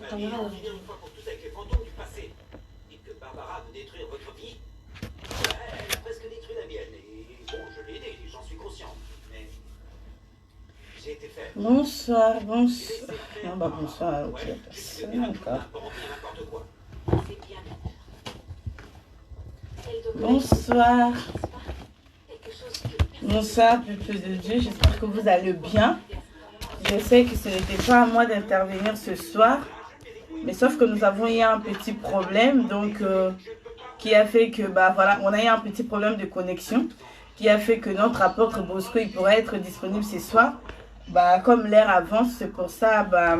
famille en finir une fois pour toutes avec les fantômes du passé. Dites que Barbara veut détruire votre vie. Elle a presque détruit la mienne. Et bon, je l'ai aidé, j'en suis conscient. Mais j'ai été faible. Bonsoir, bonsoir. Ah bah bonsoir, ok, personne encore. Bonsoir. Bonsoir, peuple de Dieu, j'espère que vous allez bien. Je sais que ce n'était pas à moi d'intervenir ce soir, mais sauf que nous avons eu un petit problème, donc qui a fait que, bah voilà, on a eu un petit problème de connexion, qui a fait que notre apôtre Bosco, il pourrait être disponible ce soir. Bah comme l'heure avance, c'est pour ça, bah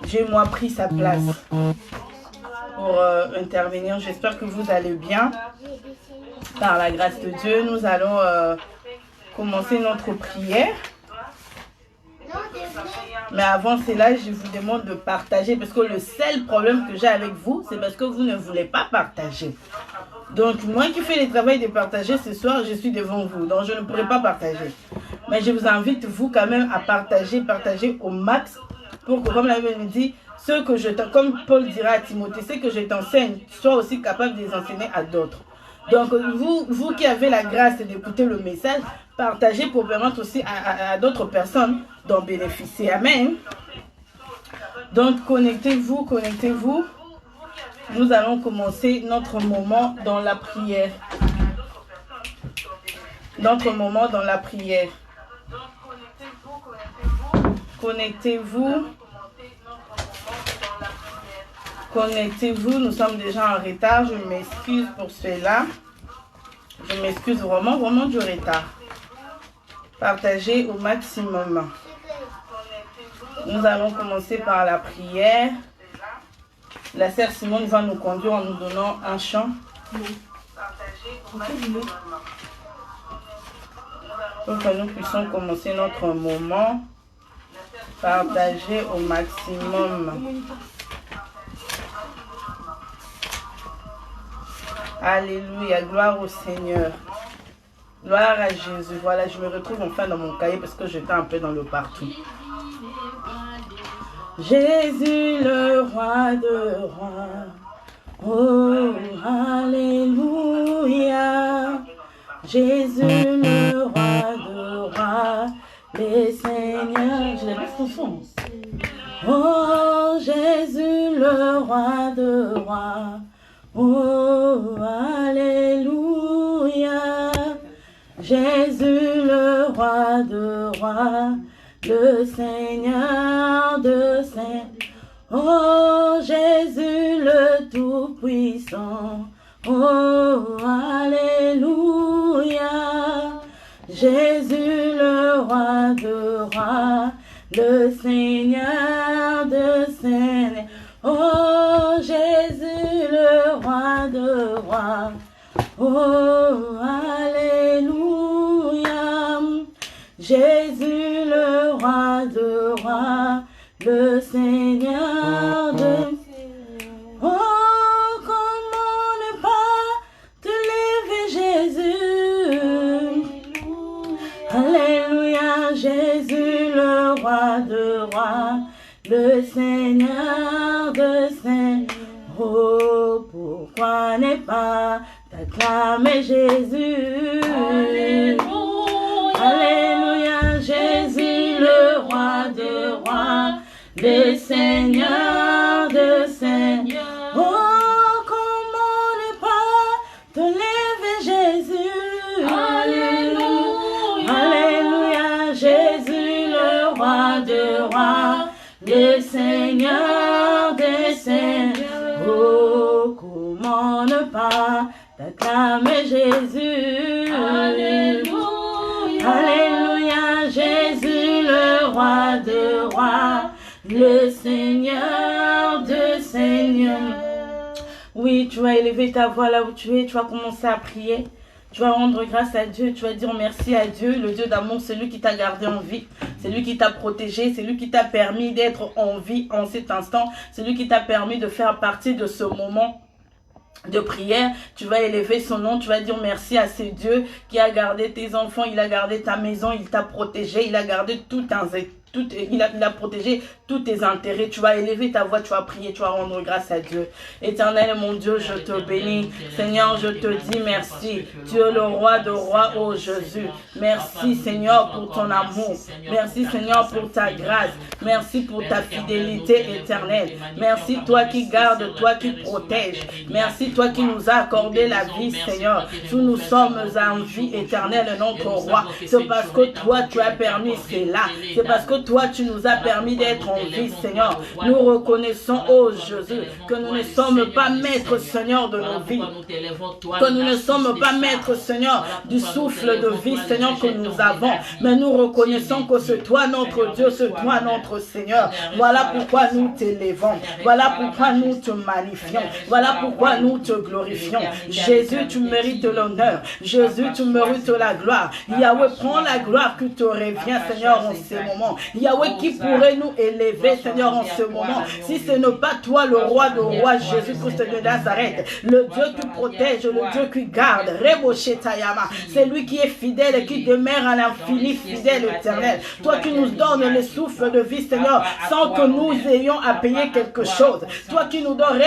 j'ai moi pris sa place pour intervenir. J'espère que vous allez bien. Par la grâce de Dieu, nous allons commencer notre prière. Mais avant cela, je vous demande de partager parce que le seul problème que j'ai avec vous, c'est parce que vous ne voulez pas partager. Donc, moi qui fais le travail de partager ce soir, je suis devant vous. Donc, je ne pourrai pas partager. Mais je vous invite, vous, quand même, à partager au max pour que, comme la Bible nous dit, ce que comme Paul dira à Timothée, ce que je t'enseigne, tu sois aussi capable de les enseigner à d'autres. Donc, vous qui avez la grâce d'écouter le message, partagez pour permettre aussi à d'autres personnes d'en bénéficier. Amen. Donc, connectez-vous. Nous allons commencer notre moment dans la prière. Connectez-vous, nous sommes déjà en retard, je m'excuse pour cela. Je m'excuse vraiment du retard. Partagez au maximum. Nous allons commencer par la prière. La sœur Simone va nous conduire en nous donnant un chant. Pour que nous puissions commencer notre moment. Partagez au maximum. Alléluia, gloire au Seigneur. Gloire à Jésus. Voilà, je me retrouve enfin dans mon cahier parce que j'étais un peu dans le partout. Jésus, le roi de rois. Oh, alléluia. Jésus, le roi de rois. Les seigneurs. Je l'ai pas confond. Oh, Jésus, le roi de rois. Oh, alléluia. Jésus, le roi de rois, le Seigneur de saints. Oh, Jésus, le tout-puissant. Oh, alléluia. Jésus, le roi de rois, le Seigneur de saints. Oh, Jésus, le roi de rois. Oh, alléluia. Jésus, le roi de rois, le Seigneur de... Oh, comment ne pas te lever, Jésus. Alléluia, Jésus, le roi de rois, le Seigneur de saints. Oh, pourquoi ne pas t'acclamer, Jésus? Alléluia, Jésus, le roi de rois, le Seigneur de saints. Oh, comment ne pas te lever, Jésus? Alléluia, Jésus, le roi de rois, le Seigneur des saints. Oh, comment ne pas t'acclamer, Jésus? Alléluia, Jésus, le roi de rois, le Seigneur de seigneurs. Oui, tu vas élever ta voix là où tu es, tu vas commencer à prier. Tu vas rendre grâce à Dieu, tu vas dire merci à Dieu, le Dieu d'amour, c'est lui qui t'a gardé en vie, c'est lui qui t'a protégé, c'est lui qui t'a permis d'être en vie en cet instant, c'est lui qui t'a permis de faire partie de ce moment de prière. Tu vas élever son nom, tu vas dire merci à ce Dieu qui a gardé tes enfants, il a gardé ta maison, il t'a protégé, il a gardé il a protégé tous tes intérêts. Tu vas élever ta voix, tu vas prier, tu vas rendre grâce à Dieu. Éternel mon Dieu, je te bénis. Seigneur, je te dis merci. Tu es le roi de rois, ô Jésus. Merci Seigneur pour ton amour. Merci Seigneur pour ta grâce. Merci pour ta fidélité éternelle. Merci toi qui gardes, toi qui protèges. Merci toi qui nous as accordé la vie Seigneur. Nous sommes en vie éternelle, notre roi. C'est parce que toi tu as permis cela. C'est parce que toi tu nous as permis d'être en vie Seigneur. Nous reconnaissons, ô Jésus, que nous ne sommes pas maîtres Seigneur de nos vies. Que nous ne sommes pas maîtres Seigneur du souffle de vie Seigneur que nous avons. Mais nous reconnaissons que c'est toi notre Dieu, c'est toi notre Seigneur. Voilà pourquoi nous t'élevons. Voilà pourquoi nous te magnifions. Voilà pourquoi nous te glorifions. Jésus, tu mérites l'honneur. Jésus, tu mérites la gloire. Yahweh, prends la gloire qui te revient Seigneur en ce moment. Yahweh, qui pourrait nous élever Seigneur en ce moment si ce n'est pas toi le roi de rois Jésus-Christ de Nazareth, le Dieu qui protège, le Dieu qui garde. C'est lui qui est fidèle et qui demeure à l'infini fidèle éternel. Toi qui nous donnes le souffle de vie Seigneur sans que nous ayons à payer quelque chose. Toi qui nous donnes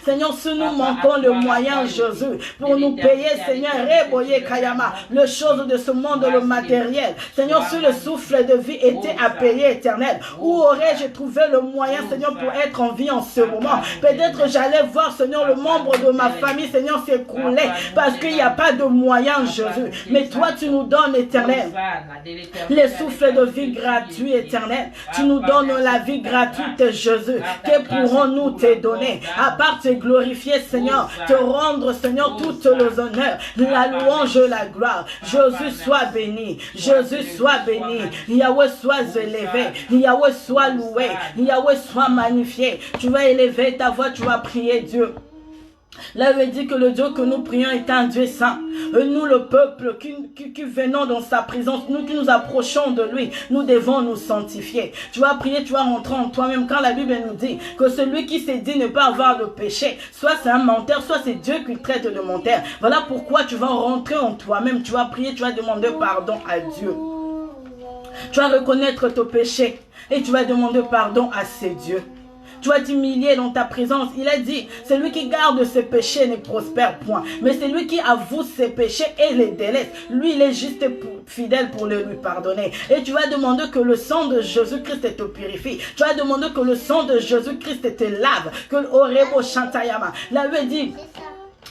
Seigneur, si nous manquons le moyen Jésus pour nous payer Seigneur les choses de ce monde, le matériel. Seigneur, si le souffle de vie était à payer éternel, où aurais-je trouvé le moyen Seigneur pour être en vie en ce moment? Peut-être j'allais voir Seigneur le membre de ma famille Seigneur s'écrouler parce qu'il n'y a pas de moyen Jésus. Mais toi tu nous donnes éternel les souffles de vie gratuits éternel. Tu nous donnes la vie gratuite Jésus. Que pourrons-nous te donner à part te glorifier Seigneur, te rendre Seigneur toutes les honneurs, la louange, la gloire. Jésus soit béni. Jésus soit béni. Yahweh soit élevé. Yahweh soit loué. Yahweh soit magnifié. Tu vas élever ta voix, tu vas prier Dieu. Là, il dit que le Dieu que nous prions est un Dieu saint. Et nous, le peuple qui venons dans sa présence, nous qui nous approchons de lui, nous devons nous sanctifier. Tu vas prier, tu vas rentrer en toi-même. Quand la Bible nous dit que celui qui s'est dit ne pas avoir de péché, soit c'est un menteur, soit c'est Dieu qui traite de menteur. Voilà pourquoi tu vas rentrer en toi-même. Tu vas prier, tu vas demander pardon à Dieu. Tu vas reconnaître ton péché et tu vas demander pardon à ces dieux. Tu vas t'humilier dans ta présence. Il a dit, celui qui garde ses péchés ne prospère point. Mais celui qui avoue ses péchés et les délaisse, lui, il est juste fidèle pour le lui pardonner. Et tu vas demander que le sang de Jésus-Christ te purifie. Tu vas demander que le sang de Jésus-Christ te lave. Que l'orebo chantayama. Là, il dit...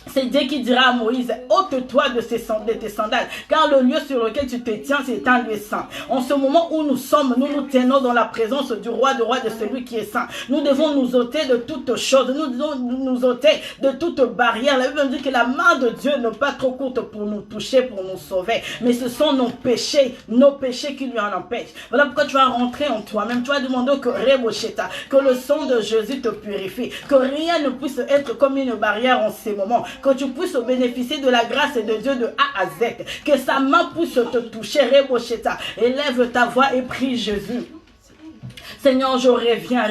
C'est Dieu qui dira à Moïse, ôte-toi de tes sandales, car le lieu sur lequel tu te tiens, c'est un lieu saint. En ce moment où nous sommes, nous nous tenons dans la présence du roi, de celui qui est saint. Nous devons nous ôter de toutes choses, nous devons nous ôter de toute barrière. La Bible nous dit que la main de Dieu n'est pas trop courte pour nous toucher, pour nous sauver, mais ce sont nos péchés qui lui en empêchent. Voilà pourquoi tu vas rentrer en toi-même, tu vas demander que le sang de Jésus te purifie, que rien ne puisse être comme une barrière en ces moments, que tu puisses bénéficier de la grâce de Dieu de A à Z, que sa main puisse te toucher. Élève ta voix et prie Jésus. Seigneur, je reviens.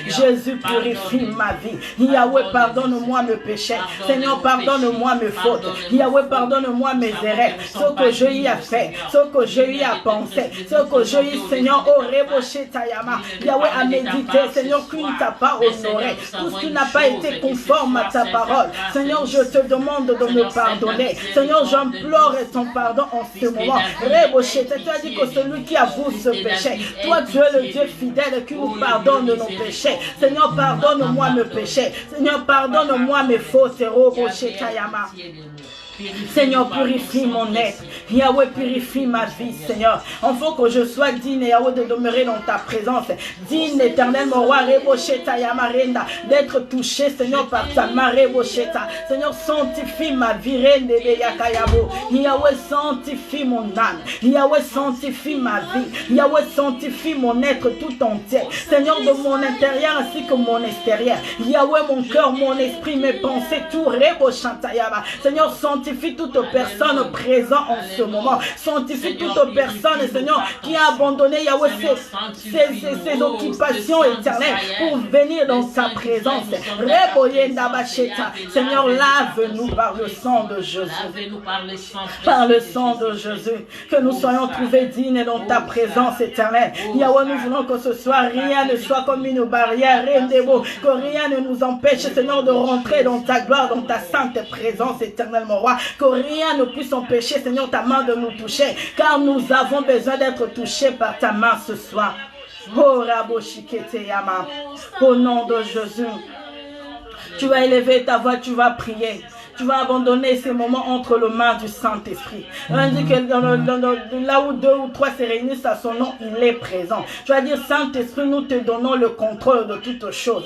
Jésus, purifie ma vie. Yahweh, pardonne-moi mes péchés. Seigneur, pardonne-moi mes fautes. Yahweh, pardonne-moi mes erreurs. Ce que je y ai fait, ce que je y ai pensé, ce que je y Seigneur, oh Reboché Tayama, Yahweh a médité, Seigneur, qui ne t'a pas honoré, tout ce qui n'a pas été conforme à ta parole. Seigneur, je te demande de me pardonner. Seigneur, j'implore ton pardon en ce moment. Reboché, tu as dit que celui qui avoue ce péché, toi tu es le Dieu fidèle qui nous pardonne de nos péchés. Seigneur, pardonne-moi mes péchés. Seigneur, pardonne-moi mes fautes. Reboché Tayama. Seigneur, purifie mon être. Yahweh, purifie ma vie, Seigneur. Enfin que je sois digne, Yahweh, de demeurer dans ta présence. Digne, éternel, mon roi, Rebosheta, Yamarenda, d'être touché, Seigneur, par ta main, Rebosheta. Seigneur, sanctifie ma vie, Rende Yakayabo. Yahweh, sanctifie mon âme. Yahweh, sanctifie ma vie. Yahweh, sanctifie mon être tout entier. Seigneur, de mon intérieur ainsi que mon extérieur. Yahweh, mon cœur, mon esprit, mes pensées, tout, Rebosheta, Yama. Seigneur, sanctifie toute personne présente en ce moment. Sanctifie toute personne, Seigneur, qui a abandonné, Yahweh, ses occupations éternelles pour venir dans ta présence. Seigneur, lave-nous par le sang de Jésus. Par le sang de Jésus. Que nous soyons trouvés dignes dans ta présence éternelle. Yahweh, nous voulons que ce soit rien ne soit comme une barrière, que rien ne nous empêche, Seigneur, de rentrer dans ta gloire, dans ta sainte présence éternelle, mon roi. Que rien ne puisse empêcher, Seigneur, ta main de nous toucher, car nous avons besoin d'être touchés par ta main ce soir. Oh, Raboshikete Yama, au nom de Jésus. Tu vas élever ta voix, tu vas prier. Tu vas abandonner ces moments entre les mains du Saint-Esprit. On dit que là où 2 ou 3 se réunissent à son nom, il est présent. Tu vas dire, Saint-Esprit, nous te donnons le contrôle de toutes choses.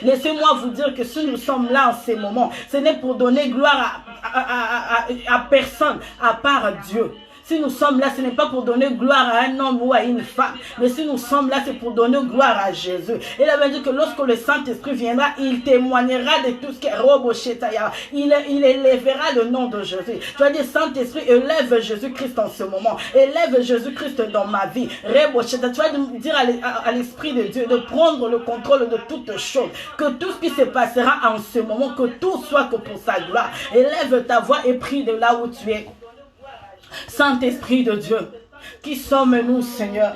Laissez-moi vous dire que si nous sommes là en ces moments, ce n'est pour donner gloire à personne, à part Dieu. Si nous sommes là, ce n'est pas pour donner gloire à un homme ou à une femme. Mais si nous sommes là, c'est pour donner gloire à Jésus. Et il avait dit que lorsque le Saint-Esprit viendra, il témoignera de tout ce qui est Roboshetaya. Il élèvera le nom de Jésus. Tu vas dire, Saint-Esprit, élève Jésus-Christ en ce moment. Élève Jésus-Christ dans ma vie. Roboshetaya. Tu vas dire à l'Esprit de Dieu de prendre le contrôle de toutes choses. Que tout ce qui se passera en ce moment, que tout soit que pour sa gloire. Élève ta voix et prie de là où tu es. Saint-Esprit de Dieu, qui sommes-nous, Seigneur?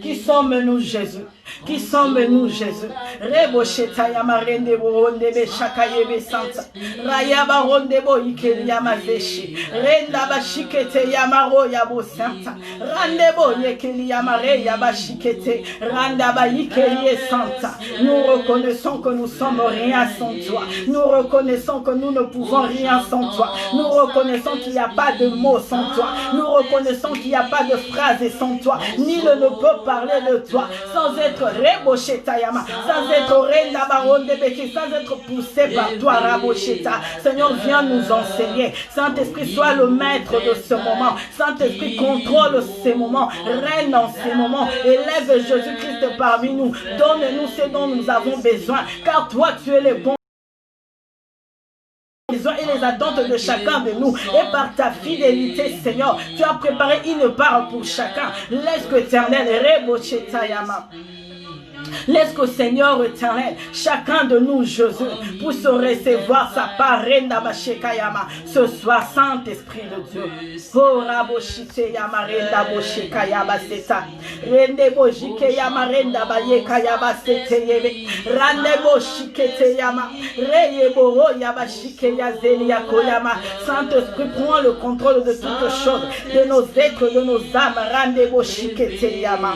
Qui sommes-nous, Jésus? Qui sommes-nous, Jésus? Rebosheta yamarende boronde be shakayebe santa. Rayaba ronde bo ikeli yamazeshi. Renda bashikete yamaro yabo santa. Rande bo yekeli yamare yabashikete. Randa ba ikeli santa. Nous reconnaissons que nous sommes rien sans toi. Nous reconnaissons que nous ne pouvons rien sans toi. Nous reconnaissons qu'il n'y a pas de mots sans toi. Nous reconnaissons qu'il n'y a pas de phrase sans toi. Nul ne peut parler de toi sans être Reboshetayama, sans être Renda Baron de Beki, sans être poussé par toi, Rabosheta. Seigneur, viens nous enseigner. Saint-Esprit, sois le maître de ce moment. Saint-Esprit, contrôle ces moments, règne en ces moments. Élève Jésus-Christ parmi nous. Donne-nous ce dont nous avons besoin, car toi, tu es le bon. Et les attentes de chacun de nous, et par ta fidélité, Seigneur, tu as préparé une part pour chacun. Laisse que l'éternel Reboshetayama. Laisse que Seigneur éternel, chacun de nous, Jésus, puisse recevoir sa part, Renda Bashekayama, ce soir, Saint-Esprit de Dieu. Oh, Raboshite Yama, Renda Boshekayaba, Seta. Rende Bojike Yama, Renda Bayekayaba, Sete Yebe. Rande Boshikete Yama, Reyeboro Yabashike Yazelia Koyama. Saint-Esprit, prends le contrôle de toutes choses, de nos êtres, de nos âmes. Rande Boshikete Yama.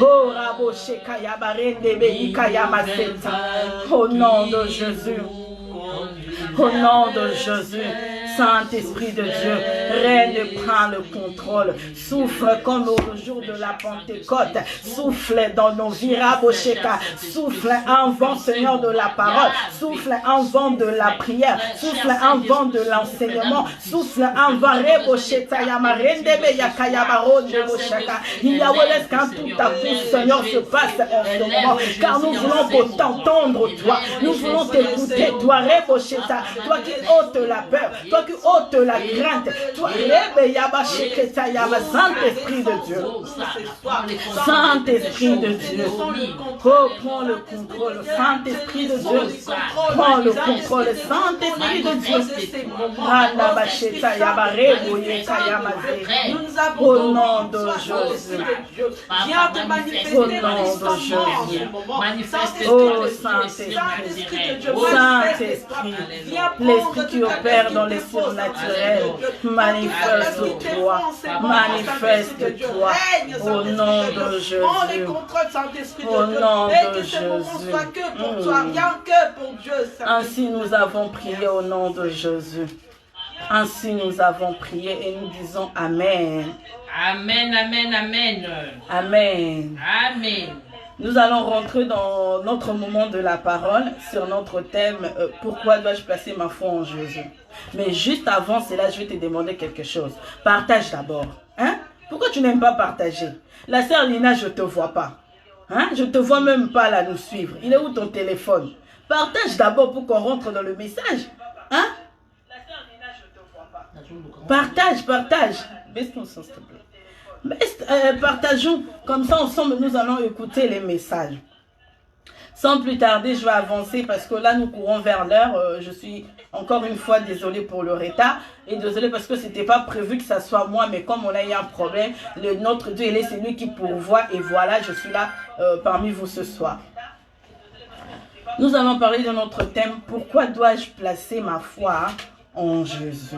Oh, Raboshekayaba. Au nom de Jésus, au nom de Jésus, Saint-Esprit de Dieu, règne, prends le contrôle. Souffle comme au jour de la Pentecôte. Souffle dans nos vies, Rabosheka. Souffle un vent, Seigneur, de la parole. Souffle un vent de la prière. Souffle un vent de l'enseignement. Souffle un vent, Rebosheta Yamarendebe Yakayabaro Deboshaka. Il y a laisse qu'un tout à coup, Seigneur, se passe en ce moment. Car nous voulons t'entendre, toi. Nous voulons t'écouter, toi, Rebosheta. Toi qui ôtes la peur. Toi qui ôte la crainte, toi, Saint-Esprit de Dieu, Saint-Esprit de Dieu, oh, prends le contrôle, Saint-Esprit de Dieu, prends le contrôle, Saint-Esprit de Dieu, au nom de Jésus, viens te manifester au nom de Jésus, oh Saint-Esprit, Saint-Esprit, l'Esprit qui opère dans les surnaturel, manifeste-toi, manifeste-toi, au nom de Jésus, au nom de Jésus. Ainsi nous avons prié au nom de Jésus. Ainsi nous avons prié et nous disons Amen. Amen, amen, amen. Amen. Amen. Nous allons rentrer dans notre moment de la parole sur notre thème pourquoi dois-je placer ma foi en Jésus. Mais juste avant cela, je vais te demander quelque chose. Partage d'abord. Hein? Pourquoi tu n'aimes pas partager? La sœur Lina, je ne te vois pas. Hein? Je ne te vois même pas là nous suivre. Il est où ton téléphone? Partage d'abord pour qu'on rentre dans le message. Hein? La sœur Lina, je ne te vois pas. Partage. Baisse ton son, s'il te plaît. Partageons. Comme ça, ensemble, nous allons écouter les messages. Sans plus tarder, je vais avancer parce que là, nous courons vers l'heure. Je suis encore une fois désolée pour le retard. Et désolée parce que ce n'était pas prévu que ça soit moi. Mais comme on a eu un problème, notre Dieu, il est celui qui pourvoit. Et voilà, je suis là parmi vous ce soir. Nous allons parler de notre thème. Pourquoi dois-je placer ma foi en Jésus?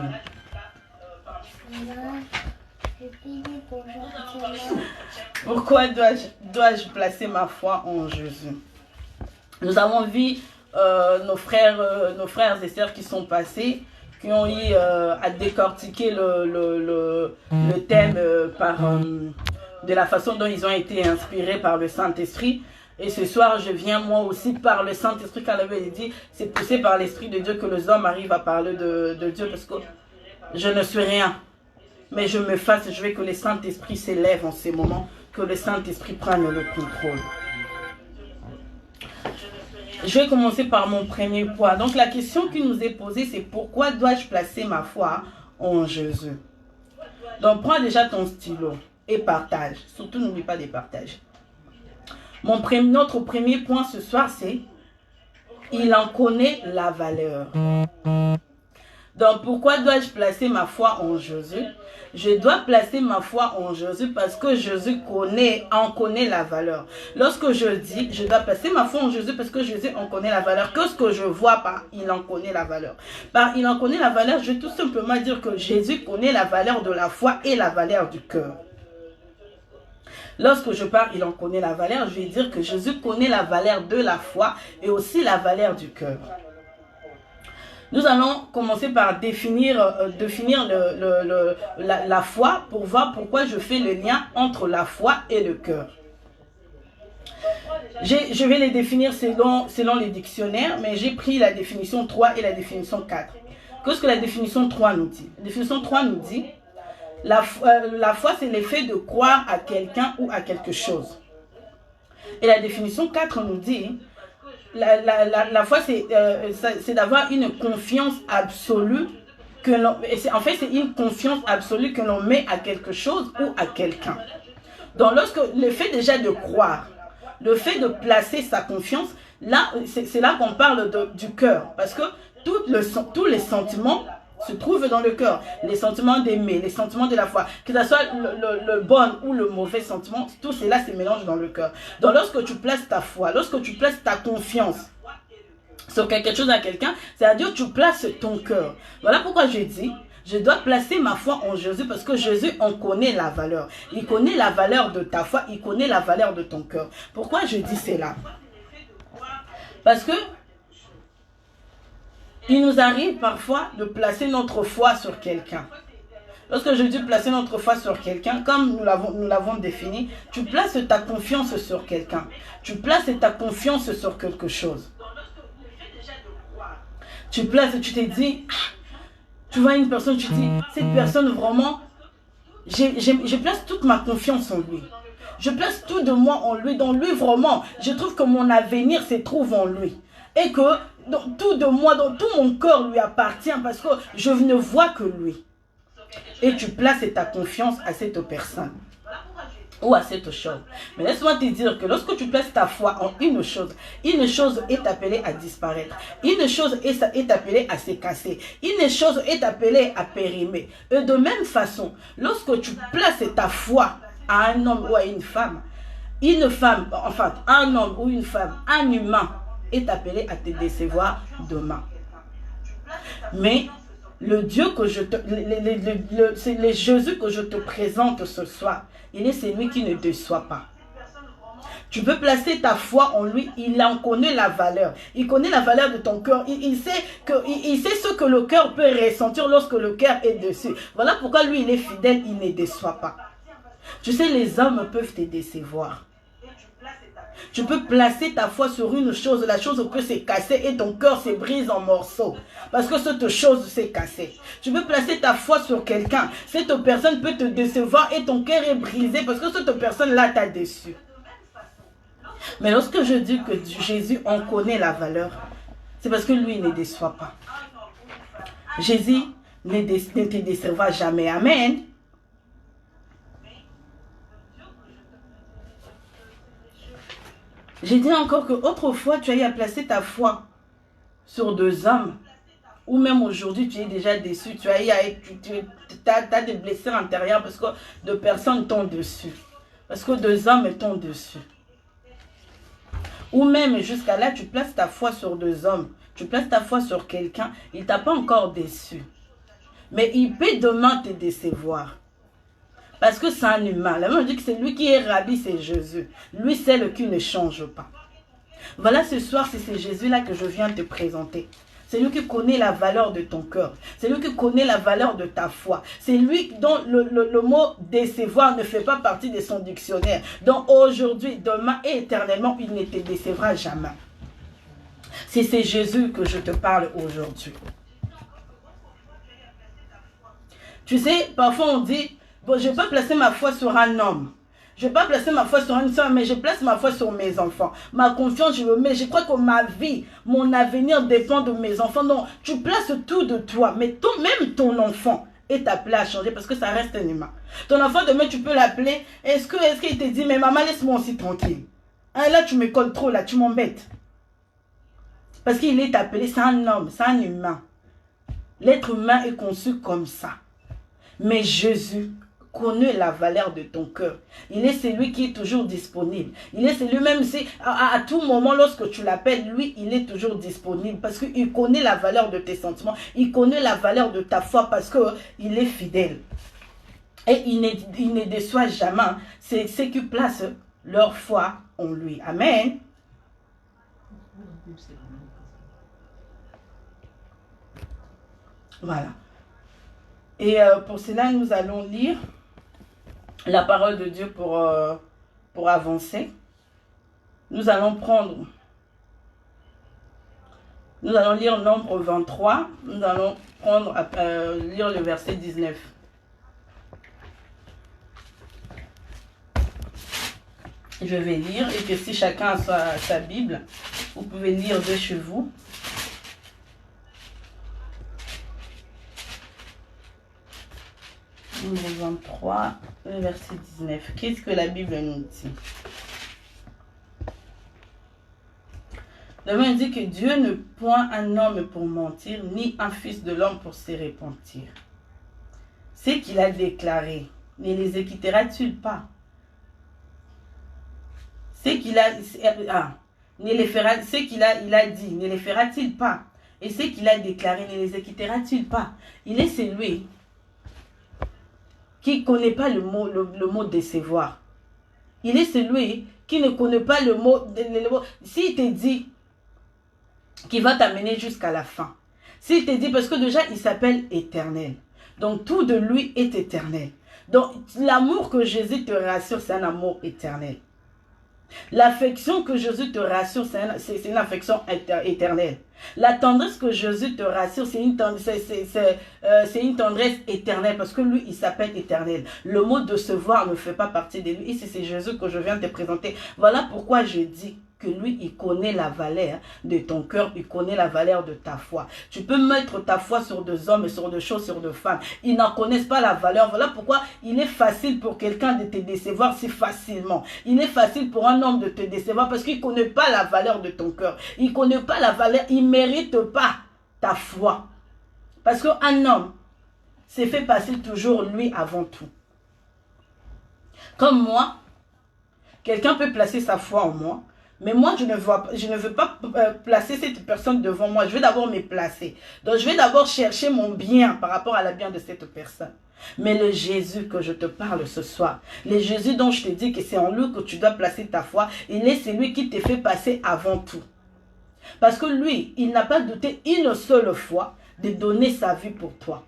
Pourquoi dois-je placer ma foi en Jésus? Nous avons vu nos frères et sœurs qui sont passés, qui ont eu à décortiquer le thème de la façon dont ils ont été inspirés par le Saint-Esprit. Et ce soir, je viens moi aussi par le Saint-Esprit, car la Bible dit, c'est poussé par l'Esprit de Dieu que les hommes arrivent à parler de Dieu, parce que je ne suis rien. Mais je me fasse, je veux que le Saint-Esprit s'élève en ces moments, que le Saint-Esprit prenne le contrôle. Je vais commencer par mon premier point. Donc la question qui nous est posée, c'est pourquoi dois-je placer ma foi en Jésus? Donc prends déjà ton stylo et partage. Surtout n'oublie pas de partager. Notre premier point ce soir, c'est il en connaît la valeur. Donc pourquoi dois-je placer ma foi en Jésus? Je dois placer ma foi en Jésus parce que Jésus en connaît la valeur. Lorsque je dis, je dois placer ma foi en Jésus parce que Jésus en connaît la valeur. Que ce que je vois par il en connaît la valeur. Par il en connaît la valeur, je vais tout simplement dire que Jésus connaît la valeur de la foi et la valeur du cœur. Lorsque je parle, il en connaît la valeur, je vais dire que Jésus connaît la valeur de la foi et aussi la valeur du cœur. Nous allons commencer par définir la foi pour voir pourquoi je fais le lien entre la foi et le cœur. Je vais les définir selon les dictionnaires, mais j'ai pris la définition 3 et la définition 4. Qu'est-ce que la définition 3 nous dit? La définition 3 nous dit la foi, c'est l'effet de croire à quelqu'un ou à quelque chose. Et la définition 4 nous dit la foi, c'est d'avoir une confiance absolue que l'on, en fait, c'est une confiance absolue que l'on met à quelque chose ou à quelqu'un. Donc, lorsque le fait déjà de croire, le fait de placer sa confiance, là, c'est là qu'on parle du cœur. Parce que tous les sentiments se trouvent dans le cœur. Les sentiments d'aimer, les sentiments de la foi, que ce soit le bon ou le mauvais sentiment, tout cela se mélange dans le cœur. Donc lorsque tu places ta foi, lorsque tu places ta confiance sur quelque chose à quelqu'un, c'est-à-dire que tu places ton cœur. Voilà pourquoi je dis, je dois placer ma foi en Jésus parce que Jésus en connaît la valeur. Il connaît la valeur de ta foi, il connaît la valeur de ton cœur. Pourquoi je dis cela? Parce que il nous arrive parfois de placer notre foi sur quelqu'un. Lorsque je dis placer notre foi sur quelqu'un, comme nous l'avons défini, tu places ta confiance sur quelqu'un. Tu places ta confiance sur quelque chose. Tu te dis, tu vois une personne, tu dis, cette personne vraiment, je place toute ma confiance en lui. Je place tout de moi en lui. Dans lui vraiment, je trouve que mon avenir se trouve en lui. Et que tout de moi, dans tout mon corps lui appartient parce que je ne vois que lui. Et tu places ta confiance à cette personne ou à cette chose. Mais laisse-moi te dire que lorsque tu places ta foi en une chose est appelée à disparaître. Une chose est appelée à se casser. Une chose est appelée à périmer. Et de même façon, lorsque tu places ta foi à un homme ou à une femme, enfin, un homme ou une femme, un humain, est appelé à te décevoir demain. Mais le Dieu que c'est le Jésus que je te présente ce soir, il est celui qui ne déçoit pas. Tu peux placer ta foi en lui, il en connaît la valeur. Il connaît la valeur de ton cœur. Il sait ce que le cœur peut ressentir lorsque le cœur est dessus. Voilà pourquoi lui, il est fidèle, il ne déçoit pas. Tu sais, les hommes peuvent te décevoir. Tu peux placer ta foi sur une chose, la chose peut se casser et ton cœur se brise en morceaux. Parce que cette chose s'est cassée. Tu peux placer ta foi sur quelqu'un. Cette personne peut te décevoir et ton cœur est brisé parce que cette personne-là t'a déçu. Mais lorsque je dis que Jésus en connaît la valeur, c'est parce que lui ne déçoit pas. Jésus ne te décevra jamais. Amen. J'ai dit encore que autrefois, tu as eu à placer ta foi sur 2 hommes. Ou même aujourd'hui, tu es déjà déçu. Tu as eu à être, t'as des blessures intérieures parce que 2 personnes t'ont dessus. Parce que 2 hommes t'ont dessus. Ou même jusqu'à là, tu places ta foi sur 2 hommes. Tu places ta foi sur quelqu'un. Il ne t'a pas encore déçu. Mais il peut demain te décevoir. Parce que c'est un humain. La Bible dit que c'est lui qui est Rabbi, c'est Jésus. Lui, c'est le qui ne change pas. Voilà, ce soir, c'est Jésus-là que je viens te présenter. C'est lui qui connaît la valeur de ton cœur. C'est lui qui connaît la valeur de ta foi. C'est lui dont le mot décevoir ne fait pas partie de son dictionnaire. Donc aujourd'hui, demain et éternellement, il ne te décevra jamais. C'est Jésus que je te parle aujourd'hui. Tu sais, parfois on dit, bon, je ne vais pas placer ma foi sur un homme. Je ne vais pas placer ma foi sur une soeur, mais je place ma foi sur mes enfants. Ma confiance, je le mets. Je crois que ma vie, mon avenir dépend de mes enfants. Non, tu places tout de toi. Mais même ton enfant est appelé à changer parce que ça reste un humain. Ton enfant, demain, tu peux l'appeler. Est-ce qu'il te dit, mais maman, laisse-moi aussi tranquille. Hein, là, tu me colles trop, là, tu m'embêtes. Parce qu'il est appelé, c'est un homme, c'est un humain. L'être humain est conçu comme ça. Mais Jésus connaît la valeur de ton cœur. Il est celui qui est toujours disponible. Il est celui même si à tout moment lorsque tu l'appelles, lui, il est toujours disponible parce qu'il connaît la valeur de tes sentiments. Il connaît la valeur de ta foi parce qu'il est fidèle. Et il ne déçoit jamais. C'est ceux qui placent leur foi en lui. Amen. Voilà. Et pour cela, nous allons lire la parole de Dieu pour avancer. Nous allons lire Nombre 23. Nous allons lire le verset 19. Je vais lire et que si chacun a sa Bible, vous pouvez lire de chez vous. Nombre 23, le verset 19. Qu'est-ce que la Bible nous dit? La Bible dit que Dieu ne point un homme pour mentir, ni un fils de l'homme pour se repentir. Ce qu'il a déclaré, ne les exécutera-t-il pas? Ce qu'il a dit, ne les fera-t-il pas? Et ce qu'il a déclaré, ne les exécutera-t-il pas? Il est celui qui ne connaît pas le mot décevoir. Il est celui qui ne connaît pas le mot. S'il te dit qu'il va t'amener jusqu'à la fin. S'il te dit, parce que déjà il s'appelle éternel. Donc tout de lui est éternel. Donc l'amour que Jésus te rassure, c'est un amour éternel. L'affection que Jésus te rassure, c'est une affection éternelle. La tendresse que Jésus te rassure, c'est une tendresse éternelle parce que lui, il s'appelle éternel. Le mot décevoir ne fait pas partie de lui. Et c'est Jésus que je viens de te présenter. Voilà pourquoi je dis que lui, il connaît la valeur de ton cœur, il connaît la valeur de ta foi. Tu peux mettre ta foi sur 2 hommes, sur 2 choses, sur 2 femmes. Ils n'en connaissent pas la valeur. Voilà pourquoi il est facile pour quelqu'un de te décevoir si facilement. Il est facile pour un homme de te décevoir parce qu'il ne connaît pas la valeur de ton cœur. Il ne connaît pas la valeur, il ne mérite pas ta foi. Parce qu'un homme s'est fait passer toujours lui avant tout. Comme moi, quelqu'un peut placer sa foi en moi. Mais moi, je ne veux pas placer cette personne devant moi. Je vais d'abord me placer. Donc, je vais d'abord chercher mon bien par rapport à la bien de cette personne. Mais le Jésus que je te parle ce soir, le Jésus dont je te dis que c'est en lui que tu dois placer ta foi, il est celui qui te fait passer avant tout. Parce que lui, il n'a pas douté une seule fois de donner sa vie pour toi.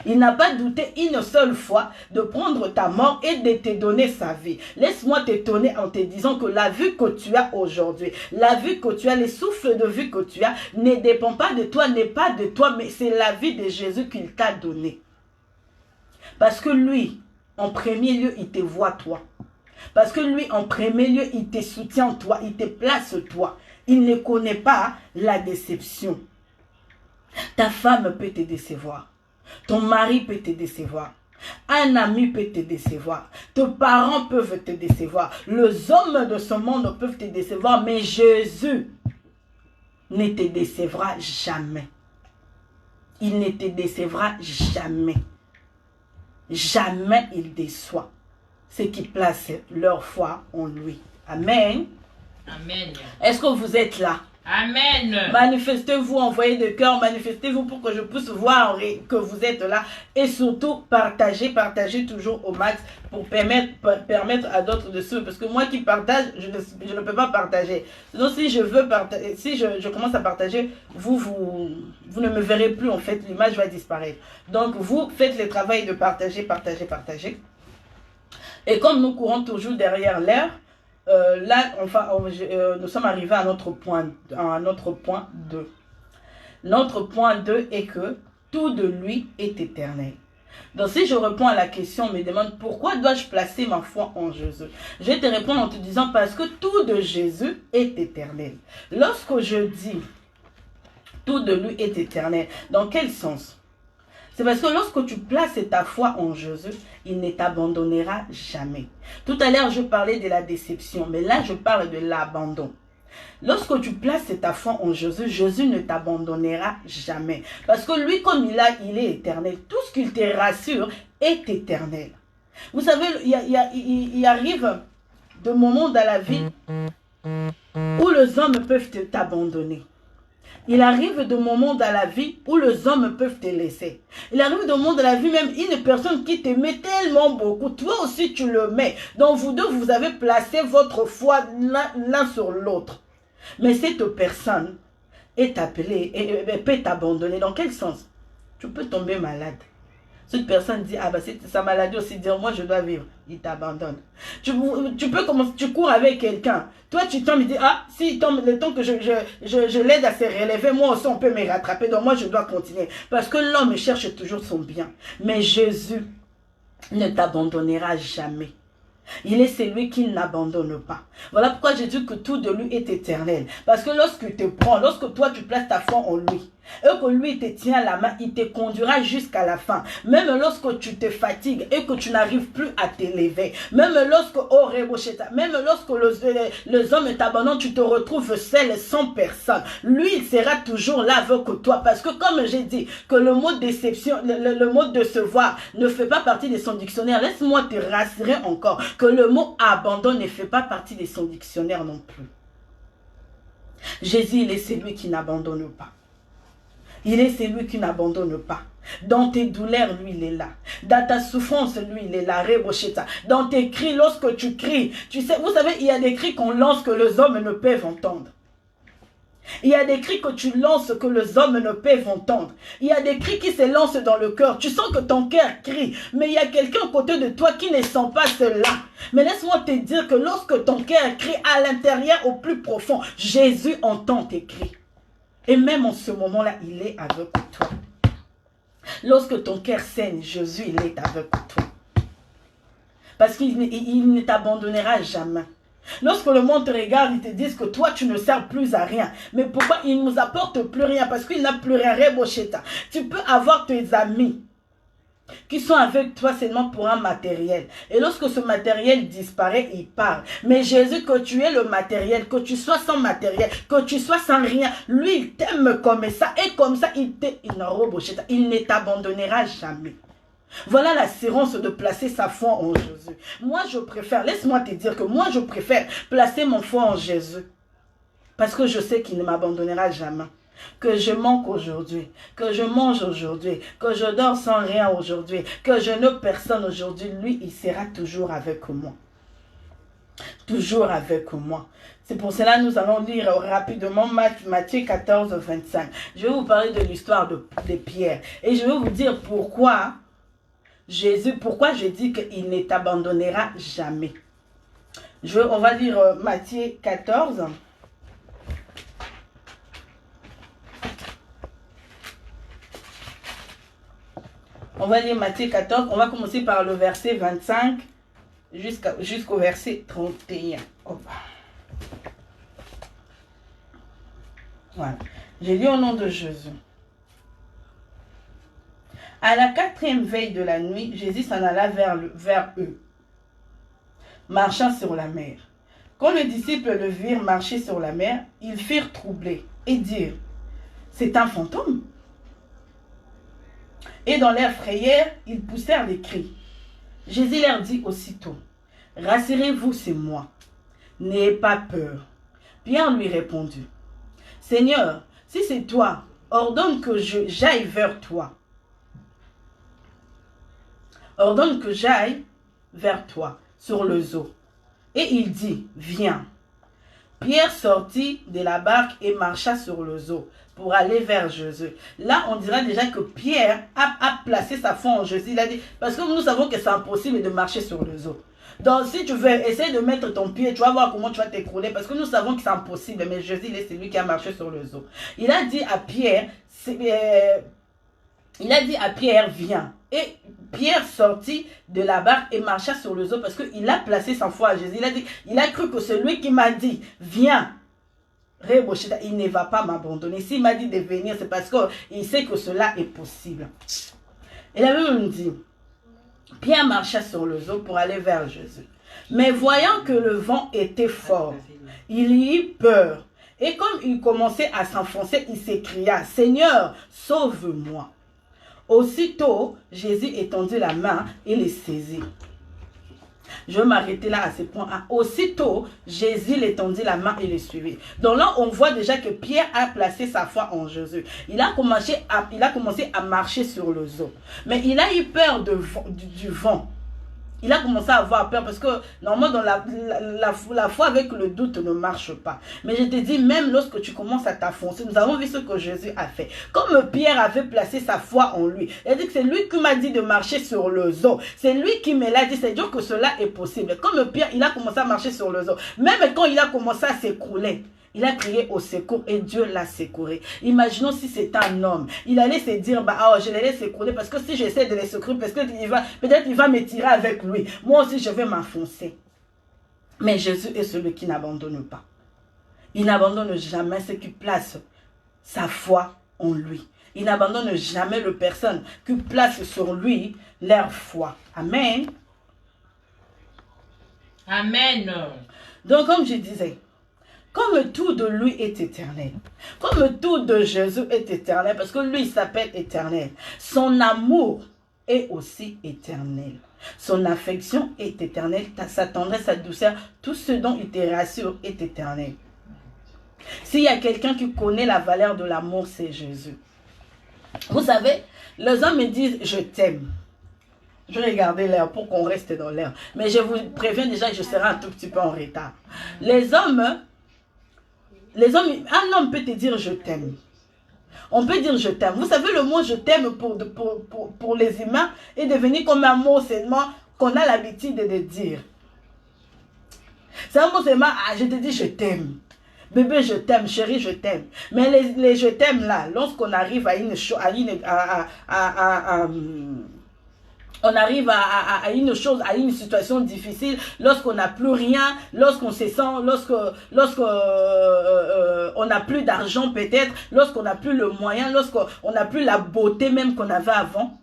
Il n'a pas douté une seule fois de prendre ta mort et de te donner sa vie. Laisse-moi t'étonner en te disant que la vie que tu as aujourd'hui, la vie que tu as, les souffles de vie que tu as, ne dépend pas de toi, n'est pas de toi, mais c'est la vie de Jésus qu'il t'a donnée. Parce que lui, en premier lieu, il te voit toi. Parce que lui, en premier lieu, il te soutient toi, il te place toi. Il ne connaît pas la déception. Ta femme peut te décevoir. Ton mari peut te décevoir. Un ami peut te décevoir. Tes parents peuvent te décevoir. Les hommes de ce monde peuvent te décevoir. Mais Jésus ne te décevra jamais. Il ne te décevra jamais. Jamais il déçoit ceux qui placent leur foi en lui. Amen. Amen. Est-ce que vous êtes là? Amen. Manifestez-vous, envoyez des cœurs, manifestez-vous pour que je puisse voir que vous êtes là. Et surtout, partagez toujours au max pour permettre à d'autres de suivre. Parce que moi qui partage, je ne peux pas partager. Sinon, si je veux partager, si je commence à partager, vous ne me verrez plus en fait, l'image va disparaître. Donc, vous faites le travail de partager. Et comme nous courons toujours derrière l'air, là, nous sommes arrivés à notre point 2. Notre point 2 est que tout de lui est éternel. Donc, si je réponds à la question, on me demande pourquoi dois-je placer ma foi en Jésus? Je vais te répondre en te disant parce que tout de Jésus est éternel. Lorsque je dis tout de lui est éternel, dans quel sens? C'est parce que lorsque tu places ta foi en Jésus, il ne t'abandonnera jamais. Tout à l'heure, je parlais de la déception, mais là, je parle de l'abandon. Lorsque tu places ta foi en Jésus, Jésus ne t'abandonnera jamais. Parce que lui, comme il est éternel, tout ce qu'il te rassure est éternel. Vous savez, il arrive de moments dans la vie où les hommes peuvent t'abandonner. Il arrive de moments dans la vie où les hommes peuvent te laisser. Il arrive de moments dans la vie, même une personne qui t'aimait tellement beaucoup, toi aussi tu le mets. Donc vous deux, vous avez placé votre foi l'un sur l'autre. Mais cette personne est appelée et peut t'abandonner. Dans quel sens? Tu peux tomber malade. Cette personne dit, ah bah c'est sa maladie aussi, dire moi je dois vivre. Il t'abandonne. Tu peux commencer, tu cours avec quelqu'un. Toi tu tombes, il dit, ah si il tombe, le temps que je l'aide à se relever, moi aussi on peut me rattraper, donc moi je dois continuer. Parce que l'homme cherche toujours son bien. Mais Jésus ne t'abandonnera jamais. Il est celui qui n'abandonne pas. Voilà pourquoi j'ai dit que tout de lui est éternel. Parce que lorsqu'il te prend, lorsque toi tu places ta foi en lui, et que lui te tient la main, il te conduira jusqu'à la fin. Même lorsque tu te fatigues et que tu n'arrives plus à t'élever, même lorsque les hommes t'abandonnent, tu te retrouves seul sans personne. Lui, il sera toujours là avec toi. Parce que comme j'ai dit, que le mot déception, le mot décevoir ne fait pas partie de son dictionnaire. Laisse-moi te rassurer encore que le mot abandon ne fait pas partie de son dictionnaire non plus. Jésus, il est celui qui n'abandonne pas. Il est celui qui n'abandonne pas. Dans tes douleurs, lui, il est là. Dans ta souffrance, lui, il est là. Dans tes cris, lorsque tu cries, tu sais, vous savez, il y a des cris qu'on lance que les hommes ne peuvent entendre. Il y a des cris que tu lances que les hommes ne peuvent entendre. Il y a des cris qui se lancent dans le cœur. Tu sens que ton cœur crie, mais il y a quelqu'un à côté de toi qui ne sent pas cela. Mais laisse-moi te dire que lorsque ton cœur crie à l'intérieur, au plus profond, Jésus entend tes cris. Et même en ce moment-là, il est avec toi. Lorsque ton cœur saigne, Jésus, il est avec toi. Parce qu'il ne t'abandonnera jamais. Lorsque le monde te regarde, ils te disent que toi, tu ne sers plus à rien. Mais pourquoi il ne nous apporte plus rien? Parce qu'il n'a plus rien. Tu peux avoir tes amis qui sont avec toi seulement pour un matériel. Et lorsque ce matériel disparaît, il part. Mais Jésus, que tu aies le matériel, que tu sois sans matériel, que tu sois sans rien, lui, il t'aime comme ça. Et comme ça, il ne t'abandonnera jamais. Voilà l'assurance de placer sa foi en Jésus. Moi, je préfère, laisse-moi te dire que moi, je préfère placer mon foi en Jésus. Parce que je sais qu'il ne m'abandonnera jamais. Que je manque aujourd'hui, que je mange aujourd'hui, que je dors sans rien aujourd'hui, que je n'ai personne aujourd'hui, lui, il sera toujours avec moi. Toujours avec moi. C'est pour cela que nous allons lire rapidement Matthieu 14, 25. Je vais vous parler de l'histoire de Pierre. Et je vais vous dire pourquoi je dis qu'il ne t'abandonnera jamais. On va lire Matthieu 14. On va lire Matthieu 14. On va commencer par le verset 25 jusqu'au verset 31. Hop. Voilà. J'ai lu au nom de Jésus. À la 4e veille de la nuit, Jésus s'en alla vers eux, marchant sur la mer. Quand les disciples le virent marcher sur la mer, ils firent troubler et dirent, c'est un fantôme. Et dans leur frayeur, ils poussèrent des cris. Jésus leur dit aussitôt, rassurez-vous, c'est moi. N'ayez pas peur. Pierre lui répondit, Seigneur, si c'est toi, ordonne que j'aille vers toi. Ordonne que j'aille vers toi sur les eaux. Et il dit, viens. Pierre sortit de la barque et marcha sur les eaux pour aller vers Jésus. Là, on dira déjà que Pierre a placé sa foi en Jésus. Il a dit, parce que nous savons que c'est impossible de marcher sur les eaux. Donc, si tu veux essayer de mettre ton pied, tu vas voir comment tu vas t'écrouler, parce que nous savons que c'est impossible, mais Jésus, il est celui qui a marché sur les eaux. Il a dit à Pierre, viens. Et Pierre sortit de la barque et marcha sur les eaux parce qu'il a placé sa foi à Jésus. Il a cru que celui qui m'a dit, viens, il ne va pas m'abandonner. S'il m'a dit de venir, c'est parce qu'il sait que cela est possible. Il a même dit, Pierre marcha sur les eaux pour aller vers Jésus. Mais voyant que le vent était fort, il y eut peur. Et comme il commençait à s'enfoncer, il s'écria, Seigneur, sauve-moi. Aussitôt, Jésus étendit la main et les saisit. Je vais m'arrêter là à ce point. Aussitôt, Jésus l'étendit la main et les suivit. Donc là, on voit déjà que Pierre a placé sa foi en Jésus. Il a commencé à marcher sur les eaux. Mais il a eu peur du vent. Il a commencé à avoir peur parce que normalement dans la foi avec le doute ne marche pas. Mais je te dis, même lorsque tu commences à t'affoncer, nous avons vu ce que Jésus a fait. Comme Pierre avait placé sa foi en lui, il a dit que c'est lui qui m'a dit de marcher sur les eaux. C'est lui qui me l'a dit, c'est dire que cela est possible. Comme Pierre, il a commencé à marcher sur les eaux. Même quand il a commencé à s'écrouler, il a crié au secours et Dieu l'a secouru. Imaginons si c'est un homme. Il allait se dire, je les laisse s'écrouler parce que si j'essaie de les secourir, peut-être il va me tirer avec lui. Moi aussi, je vais m'enfoncer. Mais Jésus est celui qui n'abandonne pas. Il n'abandonne jamais ceux qui placent sa foi en lui. Il n'abandonne jamais les personnes qui placent sur lui leur foi. Amen. Amen. Donc, comme je disais, comme tout de lui est éternel, comme tout de Jésus est éternel, parce que lui, il s'appelle éternel, son amour est aussi éternel. Son affection est éternelle, sa tendresse, sa douceur, tout ce dont il te rassure est éternel. S'il y a quelqu'un qui connaît la valeur de l'amour, c'est Jésus. Vous savez, les hommes me disent « je t'aime ». Je vais regarder l'heure pour qu'on reste dans l'heure. Mais je vous préviens déjà que je serai un tout petit peu en retard. Un homme peut te dire je t'aime. On peut dire je t'aime. Vous savez, le mot je t'aime pour les humains est devenu comme un mot seulement qu'on a l'habitude de dire. C'est un mot seulement, je te dis je t'aime. Bébé, je t'aime, chérie, je t'aime. Mais les je t'aime là, lorsqu'on arrive à une chose, on arrive à une chose, à une situation difficile, lorsqu'on n'a plus rien, lorsqu'on se sent, on n'a plus d'argent peut-être, lorsqu'on n'a plus le moyen, lorsqu'on n'a plus la beauté même qu'on avait avant.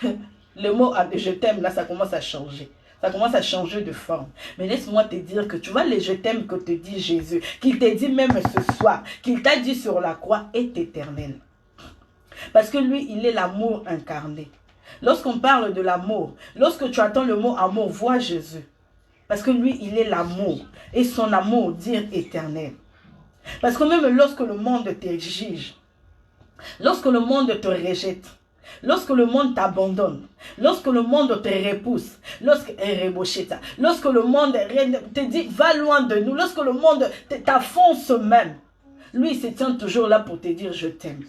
Le mot je t'aime là, ça commence à changer. Ça commence à changer de forme. Mais laisse-moi te dire que tu vois les je t'aime que te dit Jésus, qu'il te dit même ce soir, qu'il t'a dit sur la croix, est éternel. Parce que lui, il est l'amour incarné. Lorsqu'on parle de l'amour, lorsque tu attends le mot amour, vois Jésus. Parce que lui, il est l'amour. Et son amour dire éternel. Parce que même lorsque le monde te juge, lorsque le monde te rejette, lorsque le monde t'abandonne, lorsque le monde te repousse, lorsque le monde te dit va loin de nous, lorsque le monde t'affonce même, lui il se tient toujours là pour te dire je t'aime.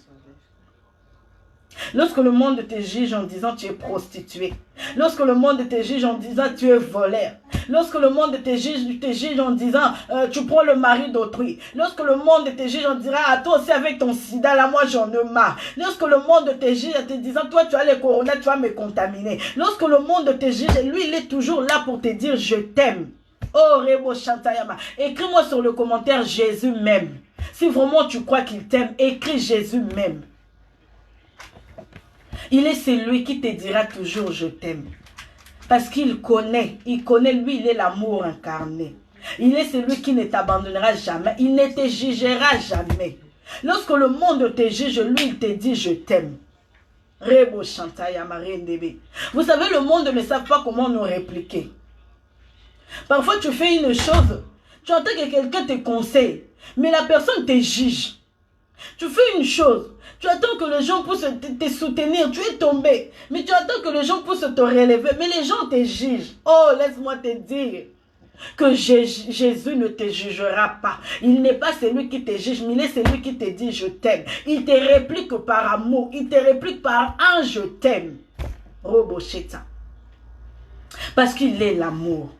Lorsque le monde te juge en disant tu es prostituée, lorsque le monde te juge en disant tu es voleur, lorsque le monde te juge en disant tu prends le mari d'autrui, lorsque le monde te juge en disant toi aussi avec ton sida là moi j'en ai marre, lorsque le monde te juge en te disant toi tu as le corona tu vas me contaminer, lorsque le monde te juge, lui il est toujours là pour te dire je t'aime. Oh Rebo Chantayama, écris-moi sur le commentaire Jésus m'aime. Si vraiment tu crois qu'il t'aime, écris Jésus m'aime. Il est celui qui te dira toujours je t'aime. Parce qu'il connaît, lui, il est l'amour incarné. Il est celui qui ne t'abandonnera jamais, il ne te jugera jamais. Lorsque le monde te juge, lui, il te dit je t'aime. Rebo Chantaya Marindebe. Vous savez, le monde ne sait pas comment nous répliquer. Parfois, tu fais une chose, tu entends que quelqu'un te conseille, mais la personne te juge. Tu fais une chose, tu attends que les gens puissent te soutenir, tu es tombé, mais tu attends que les gens puissent te relever, mais les gens te jugent. Oh, laisse-moi te dire que Jésus ne te jugera pas. Il n'est pas celui qui te juge, mais il est celui qui te dit je t'aime. Il te réplique par amour, il te réplique par un je t'aime. Robocheta. Parce qu'il est l'amour.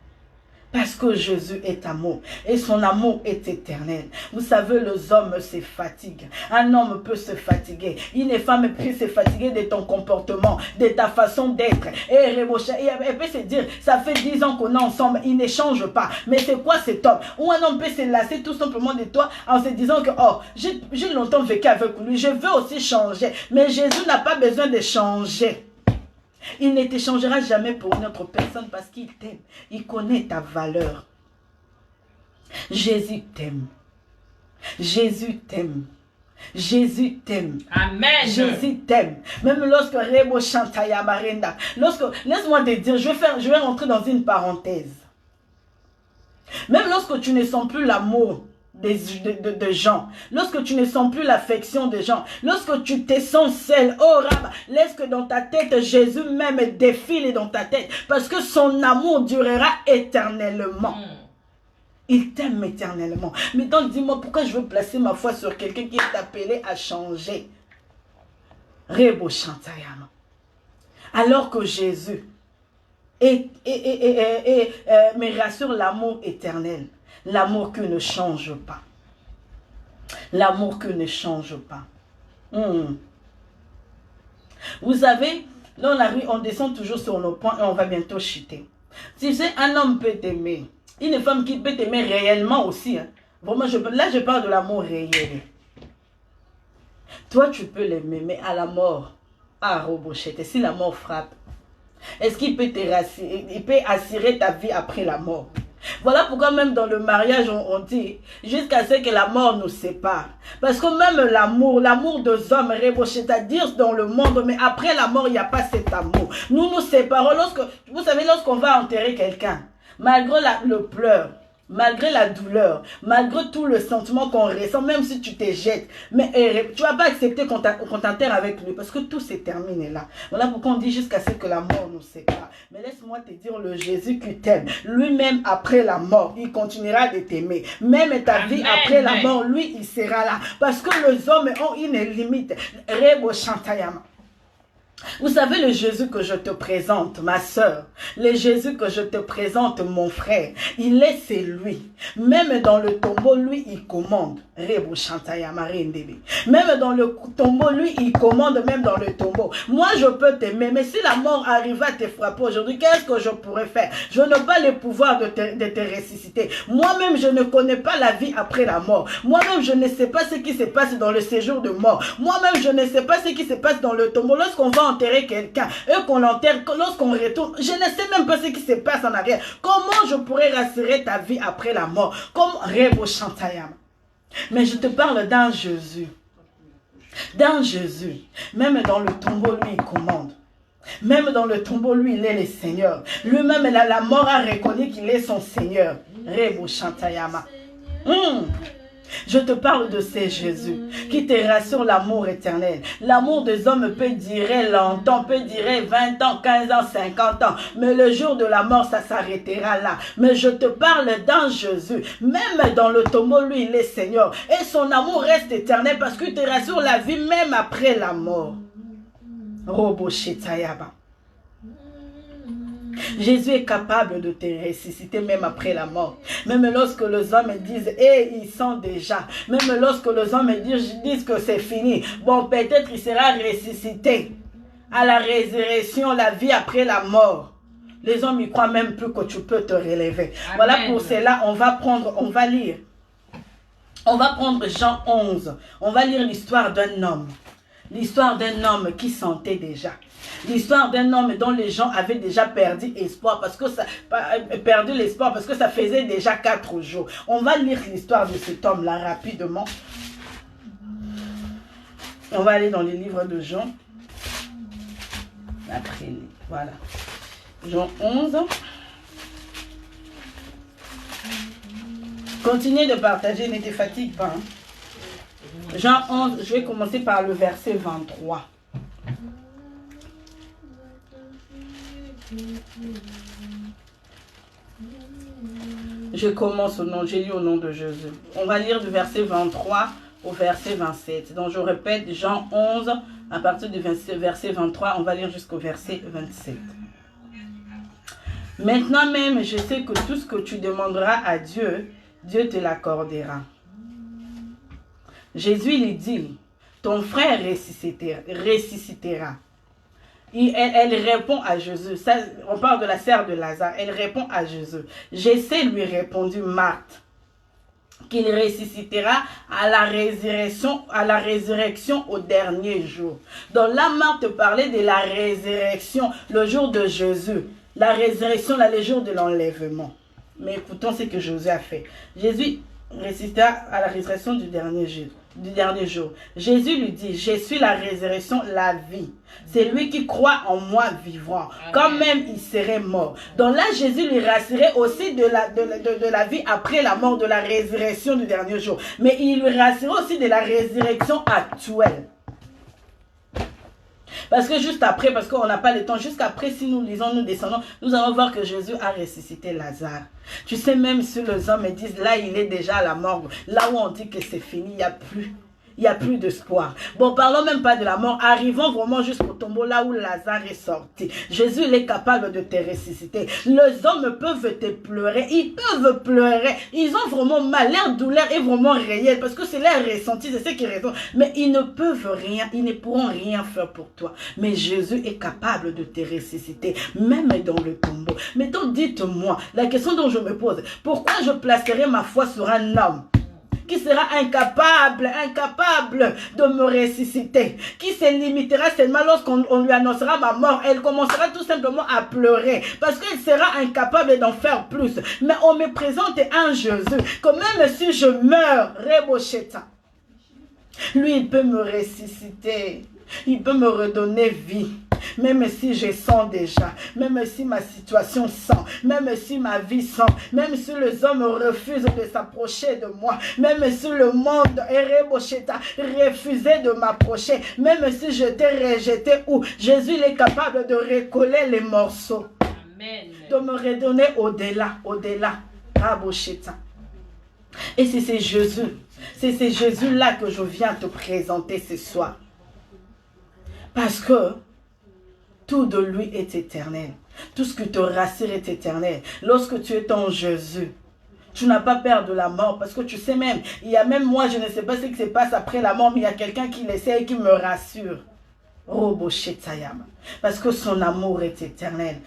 Parce que Jésus est amour et son amour est éternel. Vous savez, les hommes se fatiguent. Un homme peut se fatiguer. Une femme peut se fatiguer de ton comportement, de ta façon d'être. Et elle peut se dire, ça fait 10 ans qu'on est ensemble, il ne change pas. Mais c'est quoi cet homme? Ou un homme peut se lasser tout simplement de toi en se disant que, oh, j'ai longtemps vécu avec lui, je veux aussi changer. Mais Jésus n'a pas besoin de changer. Il ne te changera jamais pour une autre personne parce qu'il t'aime. Il connaît ta valeur. Jésus t'aime. Jésus t'aime. Jésus t'aime. Amen. Jésus t'aime. Même lorsque Rebo Chantaya Marenda, laisse-moi te dire, je vais rentrer dans une parenthèse. Même lorsque tu ne sens plus l'amour de gens, lorsque tu ne sens plus l'affection des gens, lorsque tu te sens seul, oh Rab, laisse que dans ta tête Jésus même défile dans ta tête, parce que son amour durera éternellement. Il t'aime éternellement. Mais donc dis-moi, pourquoi je veux placer ma foi sur quelqu'un qui est appelé à changer? Rebo Chantayama. Alors que Jésus me rassure l'amour éternel. L'amour qui ne change pas. L'amour qui ne change pas. Vous savez, dans la rue, on descend toujours sur nos points et on va bientôt chuter. Tu sais, un homme peut t'aimer. Une femme qui peut t'aimer réellement aussi. Hein. Vraiment, là, je parle de l'amour réel. Toi, tu peux l'aimer, mais à la mort. Ah, Robochette, si la mort frappe, est-ce qu'il peut il peut assurer ta vie après la mort? Voilà pourquoi même dans le mariage, on dit, jusqu'à ce que la mort nous sépare. Parce que même l'amour des hommes, c'est-à-dire dans le monde, mais après la mort, il n'y a pas cet amour. Nous nous séparons. Vous savez, lorsqu'on va enterrer quelqu'un, malgré le pleur, malgré la douleur, malgré tout le sentiment qu'on ressent, même si tu te jettes, mais tu ne vas pas accepter qu'on t'enterre avec lui, parce que tout se termine là. Voilà pourquoi on dit jusqu'à ce que la mort nous sépare. Mais laisse-moi te dire, le Jésus qui t'aime, lui-même après la mort, il continuera de t'aimer. Même ta vie après la mort, lui, il sera là. Parce que les hommes ont une limite. Rebo Chantayama. Vous savez le Jésus que je te présente, ma soeur, le Jésus que je te présente, mon frère, il est celui. Même dans le tombeau, lui, il commande. Même dans le tombeau, lui, il commande même dans le tombeau. Moi, je peux t'aimer, mais si la mort arrive à te frapper aujourd'hui, qu'est-ce que je pourrais faire? Je n'ai pas le pouvoir de te ressusciter. Moi-même, je ne connais pas la vie après la mort. Moi-même, je ne sais pas ce qui se passe dans le séjour de mort. Moi-même, je ne sais pas ce qui se passe dans le tombeau. Lorsqu'on va enterrer quelqu'un et qu'on l'enterre, lorsqu'on retourne, je ne sais même pas ce qui se passe en arrière. Comment je pourrais rassurer ta vie après la mort? Comme Rebo Chantayama. Mais je te parle d'un Jésus. D'un Jésus. Même dans le tombeau, lui, il commande. Même dans le tombeau, lui, il est le Seigneur. Lui-même, la mort a reconnu qu'il est son Seigneur. Rebo Chantayama. Je te parle de ce Jésus qui te rassure l'amour éternel. L'amour des hommes peut durer longtemps, peut durer 20 ans, 15 ans, 50 ans. Mais le jour de la mort, ça s'arrêtera là. Mais je te parle d'un Jésus. Même dans le tombeau, lui, il est Seigneur. Et son amour reste éternel parce qu'il te rassure la vie même après la mort. Robo Shetayaba. Jésus est capable de te ressusciter même après la mort. Même lorsque les hommes disent, ils sont déjà. Même lorsque les hommes disent que c'est fini. Bon, peut-être il sera ressuscité. À la résurrection, la vie après la mort. Les hommes y croient même plus que tu peux te relever. Amen. Voilà pour cela, on va lire. On va prendre Jean 11. On va lire l'histoire d'un homme. L'histoire d'un homme qui sentait déjà. L'histoire d'un homme dont les gens avaient déjà perdu espoir parce que ça faisait déjà 4 jours. On va lire l'histoire de cet homme-là rapidement. On va aller dans les livres de Jean. Après, voilà. Jean 11. Continuez de partager, ne te fatigue pas. Hein. Jean 11, je vais commencer par le verset 23. Je commence j'ai lu au nom de Jésus. On va lire du verset 23 au verset 27. Donc je répète, Jean 11, à partir du verset 23, on va lire jusqu'au verset 27. Maintenant même, je sais que tout ce que tu demanderas à Dieu, Dieu te l'accordera. Jésus lui dit, ton frère ressuscitera. Elle répond à Jésus. Ça, on parle de la sœur de Lazare. Elle répond à Jésus. J'essaie, lui répondit Marthe, qu'il ressuscitera à la résurrection au dernier jour. Donc là, Marthe parlait de la résurrection, le jour de Jésus. La résurrection, le jour de l'enlèvement. Mais écoutons ce que Jésus a fait. Jésus ressuscitera à la résurrection du dernier jour. Jésus lui dit, je suis la résurrection, la vie. C'est lui qui croit en moi vivant, quand même il serait mort. Donc là, Jésus lui rassurait aussi de la vie après la mort, de la résurrection du dernier jour. Mais il lui rassurait aussi de la résurrection actuelle. Parce que juste après, parce qu'on n'a pas le temps, jusqu'après, si nous lisons, nous descendons, nous allons voir que Jésus a ressuscité Lazare. Tu sais, même si les hommes disent, là, il est déjà à la morgue, là où on dit que c'est fini, il n'y a plus d'espoir. Bon, parlons même pas de la mort. Arrivons vraiment jusqu'au tombeau, là où Lazare est sorti. Jésus, il est capable de te ressusciter. Les hommes peuvent te pleurer. Ils peuvent pleurer. Ils ont vraiment mal. Leur douleur est vraiment réelle. Parce que c'est leur ressenti. C'est ce qui raison. Mais ils ne peuvent rien. Ils ne pourront rien faire pour toi. Mais Jésus est capable de te ressusciter. Même dans le tombeau. Mais donc, dites-moi, la question dont je me pose, pourquoi je placerai ma foi sur un homme qui sera incapable de me ressusciter, qui se limitera seulement lorsqu'on lui annoncera ma mort. Elle commencera tout simplement à pleurer parce qu'elle sera incapable d'en faire plus. Mais on me présente un Jésus que même si je meurs, Rebosheta, lui il peut me ressusciter, il peut me redonner vie. Même si je sens déjà, même si ma situation sent, même si ma vie sent, même si les hommes refusent de s'approcher de moi, même si le monde refusait de m'approcher, même si je t'ai rejeté, où Jésus il est capable de recoller les morceaux. Amen. De me redonner au-delà. Et c'est ce Jésus-là que je viens te présenter ce soir. Parce que tout de lui est éternel. Tout ce qui te rassure est éternel. Lorsque tu es en Jésus, tu n'as pas peur de la mort. Parce que tu sais même, il y a même moi, je ne sais pas ce qui se passe après la mort, mais il y a quelqu'un qui l'essaie et qui me rassure. Parce que son amour est éternel.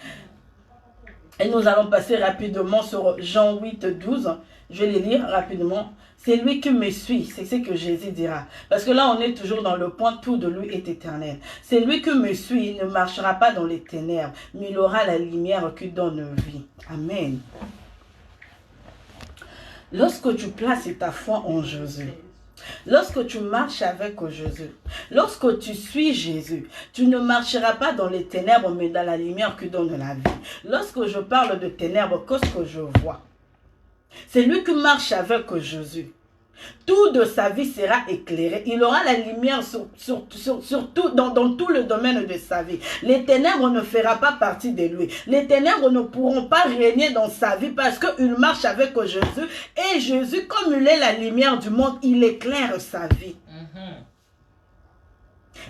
Et nous allons passer rapidement sur Jean 8, 12. Je vais les lire rapidement. C'est lui qui me suit, c'est ce que Jésus dira. Parce que là, on est toujours dans le point, tout de lui est éternel. C'est lui qui me suit, il ne marchera pas dans les ténèbres, mais il aura la lumière qui donne vie. Amen. Lorsque tu places ta foi en Jésus, lorsque tu marches avec Jésus, lorsque tu suis Jésus, tu ne marcheras pas dans les ténèbres, mais dans la lumière qui donne la vie. Lorsque je parle de ténèbres, qu'est-ce que je vois? C'est lui qui marche avec Jésus. Tout de sa vie sera éclairé. Il aura la lumière dans tout le domaine de sa vie. Les ténèbres ne feront pas partie de lui. Les ténèbres ne pourront pas régner dans sa vie parce qu'il marche avec Jésus. Et Jésus, comme il est la lumière du monde, il éclaire sa vie.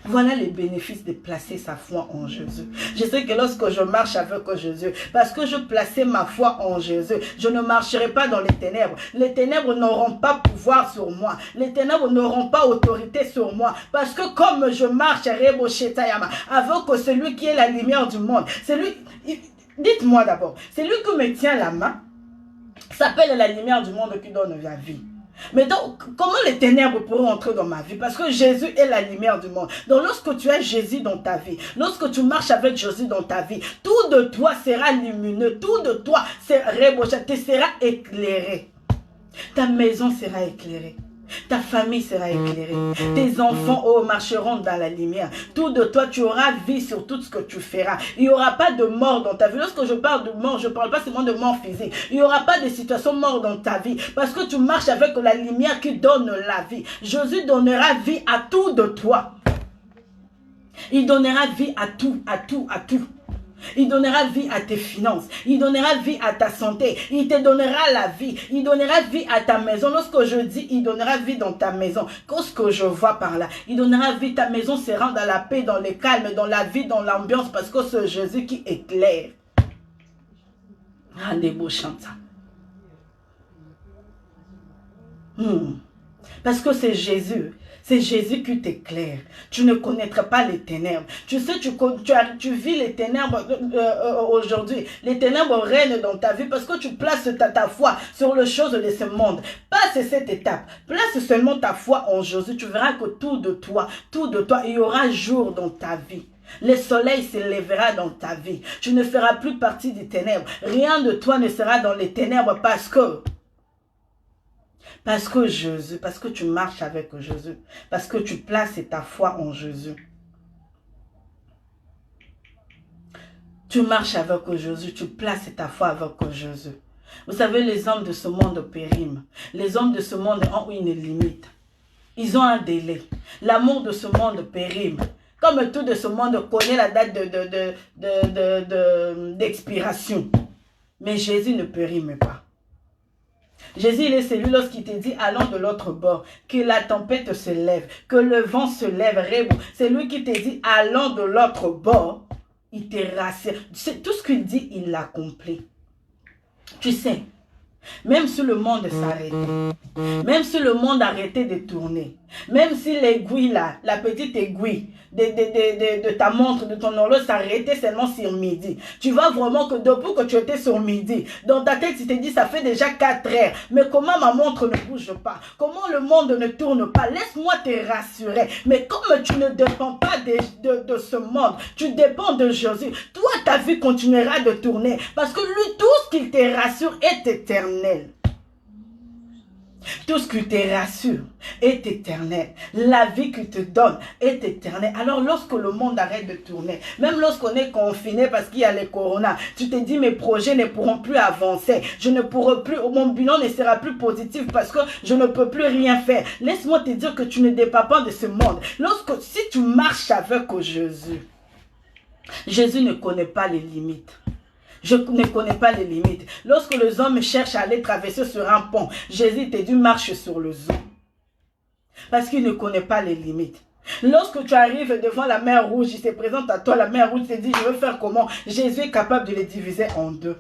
Voilà les bénéfices de placer sa foi en Jésus. Je sais que lorsque je marche avec Jésus, parce que je plaçais ma foi en Jésus, je ne marcherai pas dans les ténèbres. Les ténèbres n'auront pas pouvoir sur moi. Les ténèbres n'auront pas autorité sur moi. Parce que comme je marche avec celui qui est la lumière du monde, dites-moi d'abord, c'est lui qui me tient la main, s'appelle la lumière du monde qui donne la vie. Mais donc, comment les ténèbres pourront entrer dans ma vie? Parce que Jésus est la lumière du monde. Donc, lorsque tu as Jésus dans ta vie, lorsque tu marches avec Jésus dans ta vie, tout de toi sera lumineux, tout de toi sera éclairé. Ta maison sera éclairée. Ta famille sera éclairée. Tes enfants marcheront dans la lumière. Tout de toi, tu auras vie sur tout ce que tu feras. Il n'y aura pas de mort dans ta vie. Lorsque je parle de mort, je ne parle pas seulement de mort physique. Il n'y aura pas de situation mort dans ta vie. Parce que tu marches avec la lumière qui donne la vie. Jésus donnera vie à tout de toi. Il donnera vie à tout, à tout, à tout. Il donnera vie à tes finances. Il donnera vie à ta santé. Il te donnera la vie. Il donnera vie à ta maison. Lorsque je dis, il donnera vie dans ta maison. Qu'est-ce que je vois par là? Il donnera vie. Ta maison sera dans la paix, dans le calme, dans la vie, dans l'ambiance. Parce que c'est Jésus qui éclaire. Ah, des beaux chants. Parce que c'est Jésus. C'est Jésus qui t'éclaire. Tu ne connaîtras pas les ténèbres. Tu sais, tu vis les ténèbres aujourd'hui. Les ténèbres règnent dans ta vie parce que tu places ta foi sur les choses de ce monde. Passe cette étape. Place seulement ta foi en Jésus. Tu verras que tout de toi, il y aura jour dans ta vie. Le soleil se lèvera dans ta vie. Tu ne feras plus partie des ténèbres. Rien de toi ne sera dans les ténèbres parce que Jésus, parce que tu marches avec Jésus, parce que tu places ta foi en Jésus. Tu marches avec Jésus, tu places ta foi avec Jésus. Vous savez, les hommes de ce monde périment. Les hommes de ce monde ont une limite. Ils ont un délai. L'amour de ce monde périme. Comme tout de ce monde connaît la date d'expiration. Mais Jésus ne périme pas. Jésus, il est celui lorsqu'il te dit allons de l'autre bord, que la tempête se lève, que le vent se lève, c'est lui qui te dit allons de l'autre bord, il te rassure. Tout ce qu'il dit, il l'accomplit. Tu sais, même si le monde s'arrêtait, même si le monde arrêtait de tourner, même si l'aiguille là, la petite aiguille de ta montre, de ton horloge s'arrêtait seulement sur midi, tu vois vraiment que depuis que tu étais sur midi, dans ta tête tu te dis ça fait déjà 4 heures, mais comment ma montre ne bouge pas, comment le monde ne tourne pas, laisse-moi te rassurer, mais comme tu ne dépends pas de ce monde, tu dépends de Jésus, toi ta vie continuera de tourner, parce que lui, tout ce qu'il te rassure est éternel. Tout ce qui te rassure est éternel. La vie qu'il te donne est éternelle. Alors lorsque le monde arrête de tourner, même lorsqu'on est confiné parce qu'il y a le corona, tu te dis mes projets ne pourront plus avancer. Je ne pourrai plus, mon bilan ne sera plus positif parce que je ne peux plus rien faire. Laisse-moi te dire que tu ne dépends pas de ce monde. Si tu marches avec Jésus, Jésus ne connaît pas les limites. Je ne connais pas les limites. Lorsque les hommes cherchent à aller traverser sur un pont, Jésus te dit marche sur le zoo. Parce qu'il ne connaît pas les limites. Lorsque tu arrives devant la mer rouge, il se présente à toi, la mer rouge te dit je veux faire comment? Jésus est capable de les diviser en deux.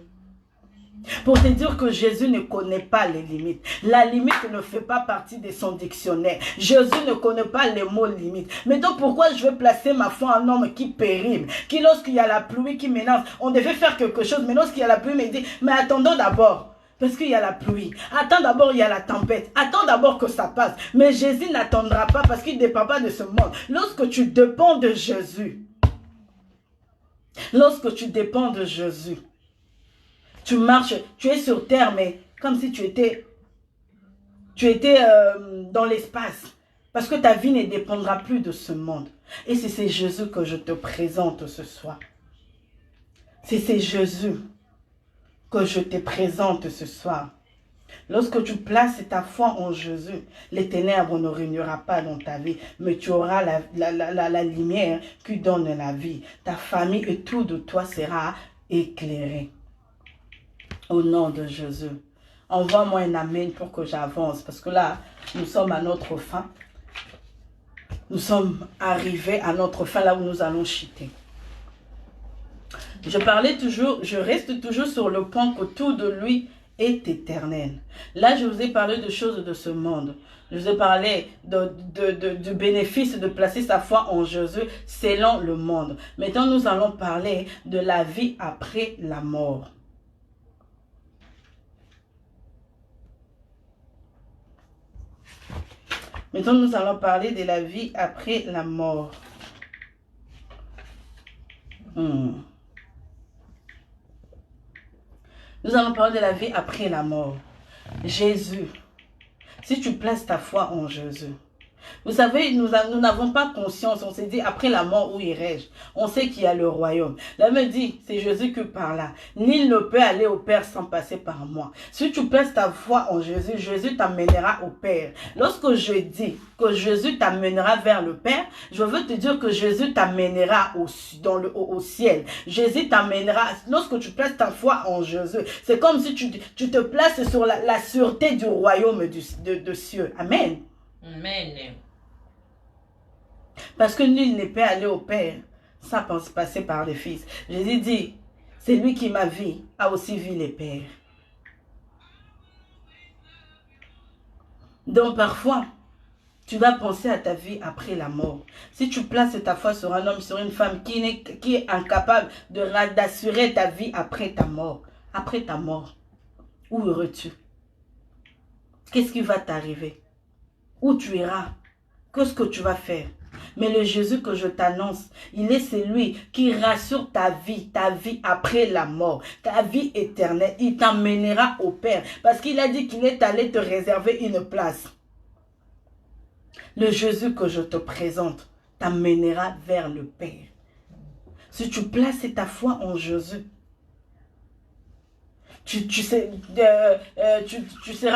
Pour te dire que Jésus ne connaît pas les limites. La limite ne fait pas partie de son dictionnaire. Jésus ne connaît pas les mots limites. Mais donc pourquoi je veux placer ma foi en un homme qui périme, qui lorsqu'il y a la pluie qui menace, on devait faire quelque chose, mais lorsqu'il y a la pluie, il me dit, mais attendons d'abord. Parce qu'il y a la pluie. Attends d'abord, il y a la tempête. Attends d'abord que ça passe. Mais Jésus n'attendra pas parce qu'il ne dépend pas de ce monde. Lorsque tu dépends de Jésus, tu marches, tu es sur terre, mais comme si tu étais dans l'espace. Parce que ta vie ne dépendra plus de ce monde. Et c'est Jésus que je te présente ce soir. C'est Jésus que je te présente ce soir. Lorsque tu places ta foi en Jésus, les ténèbres ne régnera pas dans ta vie, mais tu auras la lumière qui donne la vie. Ta famille et tout de toi sera éclairé. Au nom de Jésus. Envoie-moi un amen pour que j'avance. Parce que là, nous sommes à notre fin. Nous sommes arrivés à notre fin, là où nous allons chuter. Je reste toujours sur le point que tout de lui est éternel. Là, je vous ai parlé de choses de ce monde. Je vous ai parlé du bénéfice de placer sa foi en Jésus selon le monde. Maintenant, nous allons parler de la vie après la mort. Maintenant, nous allons parler de la vie après la mort. Nous allons parler de la vie après la mort. Jésus. Si tu places ta foi en Jésus. Vous savez, nous n'avons pas conscience. On s'est dit, après la mort, où irai-je? On sait qu'il y a le royaume. Là, me dit, c'est Jésus qui parle là. Nul ne peut aller au Père sans passer par moi. Si tu places ta foi en Jésus, Jésus t'amènera au Père. Lorsque je dis que Jésus t'amènera vers le Père, je veux te dire que Jésus t'amènera au ciel. Jésus t'amènera, lorsque tu places ta foi en Jésus, c'est comme si tu te places sur la sûreté du royaume de cieux. Amen. Amen. Parce que nul ne peut aller au Père sans passer par le Fils. Jésus dit, c'est lui qui m'a vu, a aussi vu les pères. Donc parfois, tu vas penser à ta vie après la mort. Si tu places ta foi sur un homme, sur une femme qui est incapable d'assurer ta vie après ta mort, où iras-tu? Qu'est-ce qui va t'arriver? Où tu iras? Qu'est-ce que tu vas faire? Mais le Jésus que je t'annonce, il est celui qui rassure ta vie après la mort, ta vie éternelle. Il t'emmènera au Père parce qu'il a dit qu'il est allé te réserver une place. Le Jésus que je te présente t'emmènera vers le Père. Si tu places ta foi en Jésus, tu seras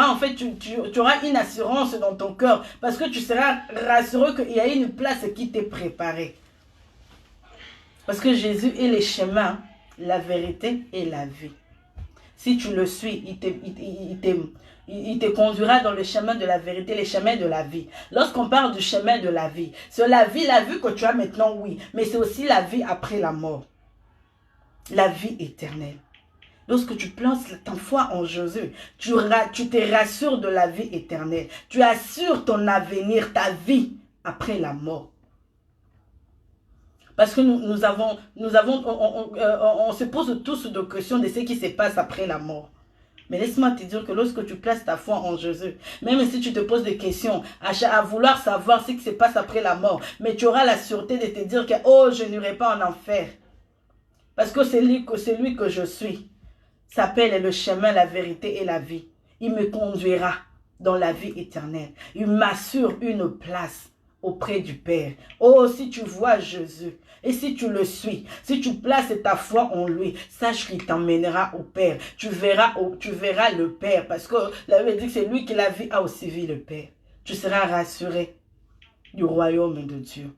en fait, tu auras une assurance dans ton cœur parce que tu seras rassuré qu'il y a une place qui t'est préparée. Parce que Jésus est le chemin, la vérité et la vie. Si tu le suis, il te conduira dans le chemin de la vérité, le chemin de la vie. Lorsqu'on parle du chemin de la vie, c'est la vie que tu as maintenant, oui, mais c'est aussi la vie après la mort. La vie éternelle. Lorsque tu places ta foi en Jésus, tu te rassures de la vie éternelle. Tu assures ton avenir, ta vie après la mort. Parce que on se pose tous de questions de ce qui se passe après la mort. Mais laisse-moi te dire que lorsque tu places ta foi en Jésus, même si tu te poses des questions, à vouloir savoir ce qui se passe après la mort, mais tu auras la sûreté de te dire que oh, je n'irai pas en enfer. Parce que c'est lui que je suis s'appelle le chemin, la vérité et la vie. Il me conduira dans la vie éternelle. Il m'assure une place auprès du Père. Oh, si tu vois Jésus et si tu le suis, si tu places ta foi en lui, sache qu'il t'emmènera au Père. Tu verras le Père parce que la Bible dit que c'est lui qui la vie a aussi vu le Père. Tu seras rassuré du royaume de Dieu.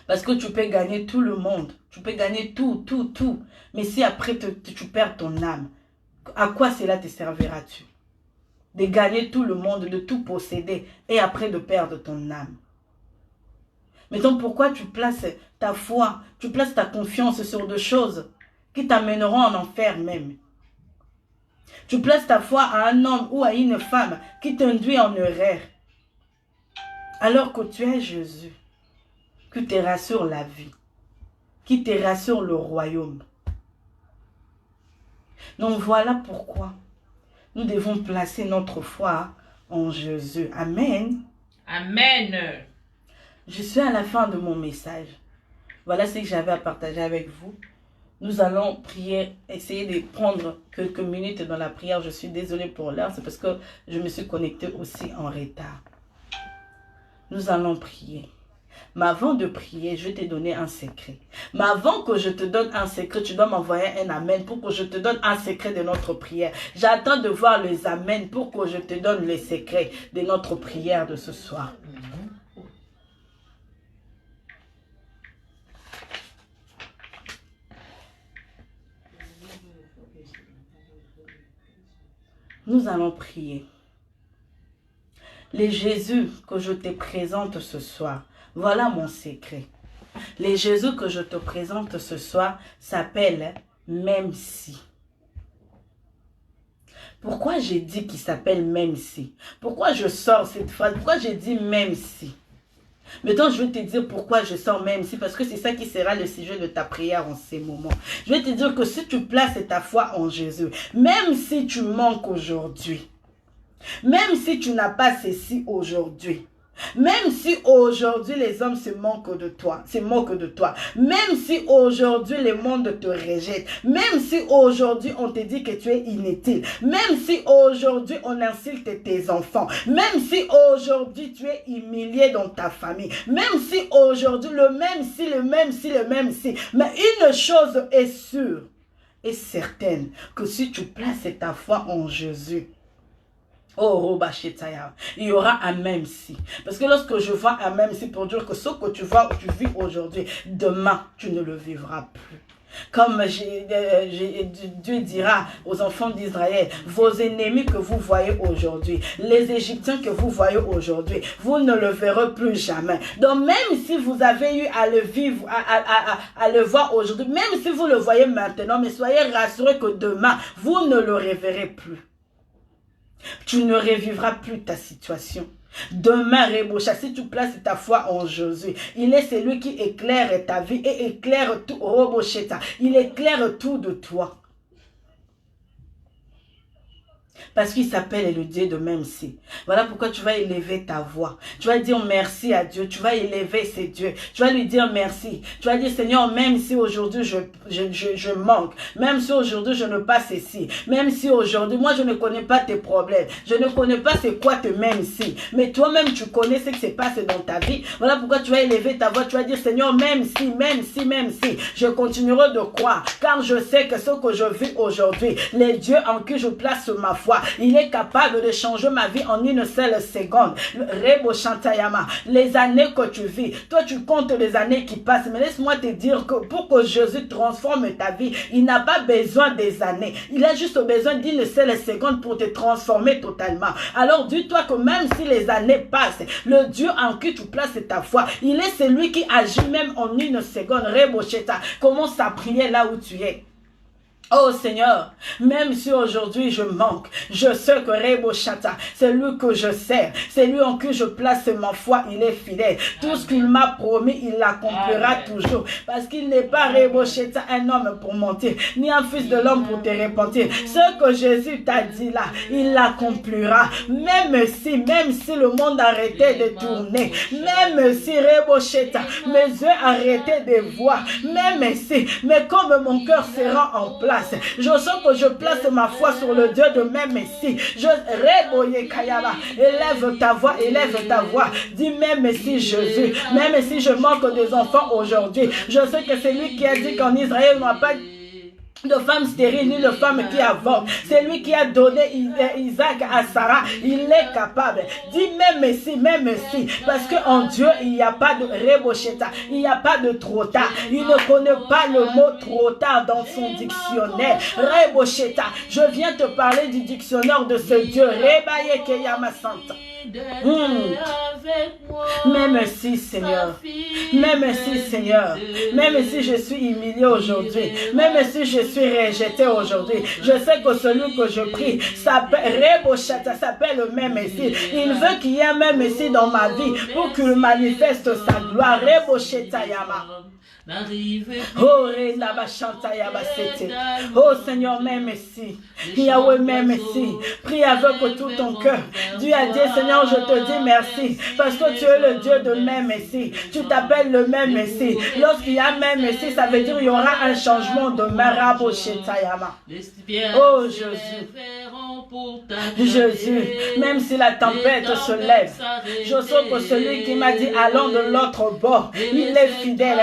Parce que tu peux gagner tout le monde. Tu peux gagner tout. Mais si après tu perds ton âme, à quoi cela te servira-tu? De gagner tout le monde, de tout posséder et après de perdre ton âme. Maintenant, pourquoi tu places ta foi, tu places ta confiance sur des choses qui t'amèneront en enfer même? Tu places ta foi à un homme ou à une femme qui t'induit en erreur. Alors que tu es Jésus, qui te rassure la vie, qui te rassure le royaume. Donc voilà pourquoi nous devons placer notre foi en Jésus. Amen. Amen. Je suis à la fin de mon message. Voilà ce que j'avais à partager avec vous. Nous allons prier, essayer de prendre quelques minutes dans la prière. Je suis désolée pour l'heure, c'est parce que je me suis connectée aussi en retard. Nous allons prier. Mais avant de prier, je vais te donner un secret. Mais avant que je te donne un secret, tu dois m'envoyer un amen pour que je te donne un secret de notre prière. J'attends de voir les amen pour que je te donne les secrets de notre prière de ce soir. Nous allons prier. Les Jésus que je te présente ce soir, voilà mon secret. Les Jésus que je te présente ce soir s'appelle Même si. Pourquoi j'ai dit qu'il s'appelle Même si? Pourquoi je sors cette phrase? Pourquoi j'ai dit Même si? Maintenant, je vais te dire pourquoi je sors Même si, parce que c'est ça qui sera le sujet de ta prière en ces moments. Je vais te dire que si tu places ta foi en Jésus, même si tu manques aujourd'hui, Même si tu n'as pas ceci aujourd'hui, même si aujourd'hui les hommes se moquent de toi, même si aujourd'hui le monde te rejette, même si aujourd'hui on te dit que tu es inutile, même si aujourd'hui on insulte tes enfants, même si aujourd'hui tu es humilié dans ta famille, même si aujourd'hui le même si, mais une chose est sûre et certaine, que si tu places ta foi en Jésus, oh, Roba Shetaya, il y aura un même si. Parce que lorsque je vois un même si, pour dire que ce que tu vois, tu vis aujourd'hui, demain, tu ne le vivras plus. Comme Dieu dira aux enfants d'Israël, vos ennemis que vous voyez aujourd'hui, les Égyptiens que vous voyez aujourd'hui, vous ne le verrez plus jamais. Donc même si vous avez eu à le vivre, à le voir aujourd'hui, même si vous le voyez maintenant, mais soyez rassurés que demain, vous ne le reverrez plus. Tu ne revivras plus ta situation. Demain, Rebocha, si tu places ta foi en Jésus, il est celui qui éclaire ta vie et éclaire tout, Robocheta. Il éclaire tout de toi. Parce qu'il s'appelle le Dieu de même si. Voilà pourquoi tu vas élever ta voix. Tu vas dire merci à Dieu. Tu vas élever ce Dieu. Tu vas lui dire merci. Tu vas dire Seigneur, même si aujourd'hui je manque, même si aujourd'hui je ne passe ici, même si aujourd'hui, moi je ne connais pas tes problèmes, je ne connais pas c'est quoi te même si, mais toi-même tu connais ce qui se passe dans ta vie. Voilà pourquoi tu vas élever ta voix. Tu vas dire Seigneur, même si, je continuerai de croire, car je sais que ce que je vis aujourd'hui, les dieux en qui je place ma foi, il est capable de changer ma vie en une seule seconde. Rebo Chantayama, les années que tu vis, toi tu comptes les années qui passent, mais laisse-moi te dire que pour que Jésus transforme ta vie, il n'a pas besoin des années, il a juste besoin d'une seule seconde pour te transformer totalement. Alors dis-toi que même si les années passent, le Dieu en qui tu places ta foi, il est celui qui agit même en une seconde. Rebo Cheta, commence à prier là où tu es. Oh Seigneur, même si aujourd'hui je manque, je sais que Rebo Chata, c'est lui que je sers, c'est lui en qui je place ma foi, il est fidèle. Tout ce qu'il m'a promis, il l'accomplira toujours. Parce qu'il n'est pas Rebo Chata, un homme pour mentir, ni un fils de l'homme pour te repentir. Ce que Jésus t'a dit là, il l'accomplira. Même si le monde arrêtait de tourner, même si Rebo Chata, mes yeux arrêtaient de voir, même si, mais comme mon cœur sera en place, je sens que je place ma foi sur le Dieu de même si. Élève ta voix, dis même si Jésus, même si je manque des enfants aujourd'hui, je sais que c'est lui qui a dit qu'en Israël, on n'a pas de femme stérile ni de femme qui avorte. C'est lui qui a donné Isaac à Sarah. Il est capable. Dis même si. Parce qu'en Dieu, il n'y a pas de rebocheta. Il n'y a pas de trop tard. Il ne connaît pas le mot trop tard dans son dictionnaire. Rebocheta. Je viens te parler du dictionnaire de ce Dieu. Rebaye Keyama Santa. Même si Seigneur, même si je suis humilié aujourd'hui, même si je suis rejeté aujourd'hui, je sais que celui que je prie s'appelle le même si. Il veut qu'il y ait un même si dans ma vie pour qu'il manifeste sa gloire. Oh Seigneur, même si Yahweh, même si, prie avec tout ton cœur. Dieu a dit Seigneur, je te dis merci parce que tu es le Dieu de même si. Tu t'appelles le même si. Lorsqu'il y a même si, ça veut dire qu'il y aura un changement de Marabo Shetayama. Oh Jésus, même si la tempête se lève, je sens que celui qui m'a dit allons de l'autre bord, il est fidèle.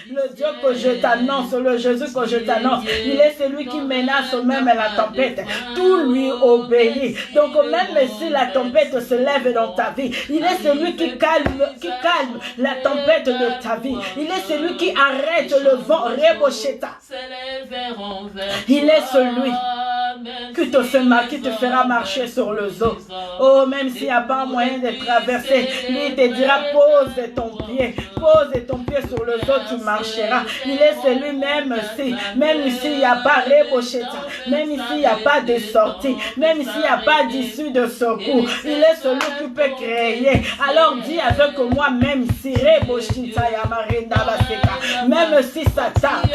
Le Dieu que je t'annonce, le Jésus que je t'annonce, il est celui qui menace même la tempête. Tout lui obéit. Donc même si la tempête se lève dans ta vie, il est celui qui calme la tempête de ta vie. Il est celui qui arrête le vent. Il est celui qui te fera marcher sur le zoo. Oh, même s'il n'y a pas moyen de traverser, lui te dira pose ton pied sur le zoo, tu marcheras. Il est celui même s'il n'y a pas rebocheta, même s'il n'y a pas de sortie, même s'il n'y a pas d'issue de secours, il est celui qui peut créer. Alors dis avec moi, même si rebochita yamarenda baseka, même si ça tarde,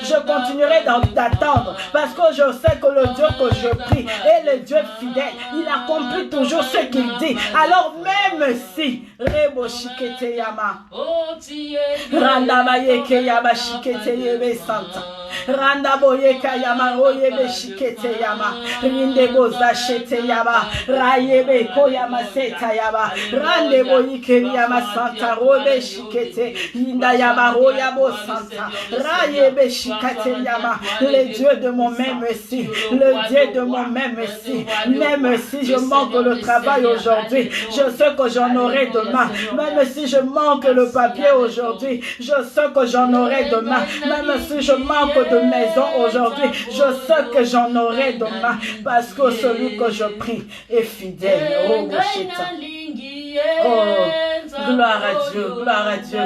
je continuerai d'attendre parce que que je sais que le Dieu que je prie est le Dieu fidèle. Il accomplit toujours ce qu'il dit. Alors même si Rebo Shikete Yama Randa Bayeke Yaba Shikete Yebe Santa Randa Boyeka Yama Oyebe Shikete Yama Rinde Boza Shete Yaba Rayebe Koyama Seta Yaba Rande Boyike Yama Santa Robe Shikete Yinda Yaba Royabo Santa Rayebe Shikete Yama le Dieu de mon même si, le Dieu de mon même si, même si je manque le travail aujourd'hui, je sais que j'en aurai demain, même si je manque le papier aujourd'hui, je sais que j'en aurai demain, même si je manque de maison aujourd'hui, je sais que j'en aurai demain, parce que celui que je prie est fidèle. Oh, oh, gloire à Dieu, gloire à Dieu.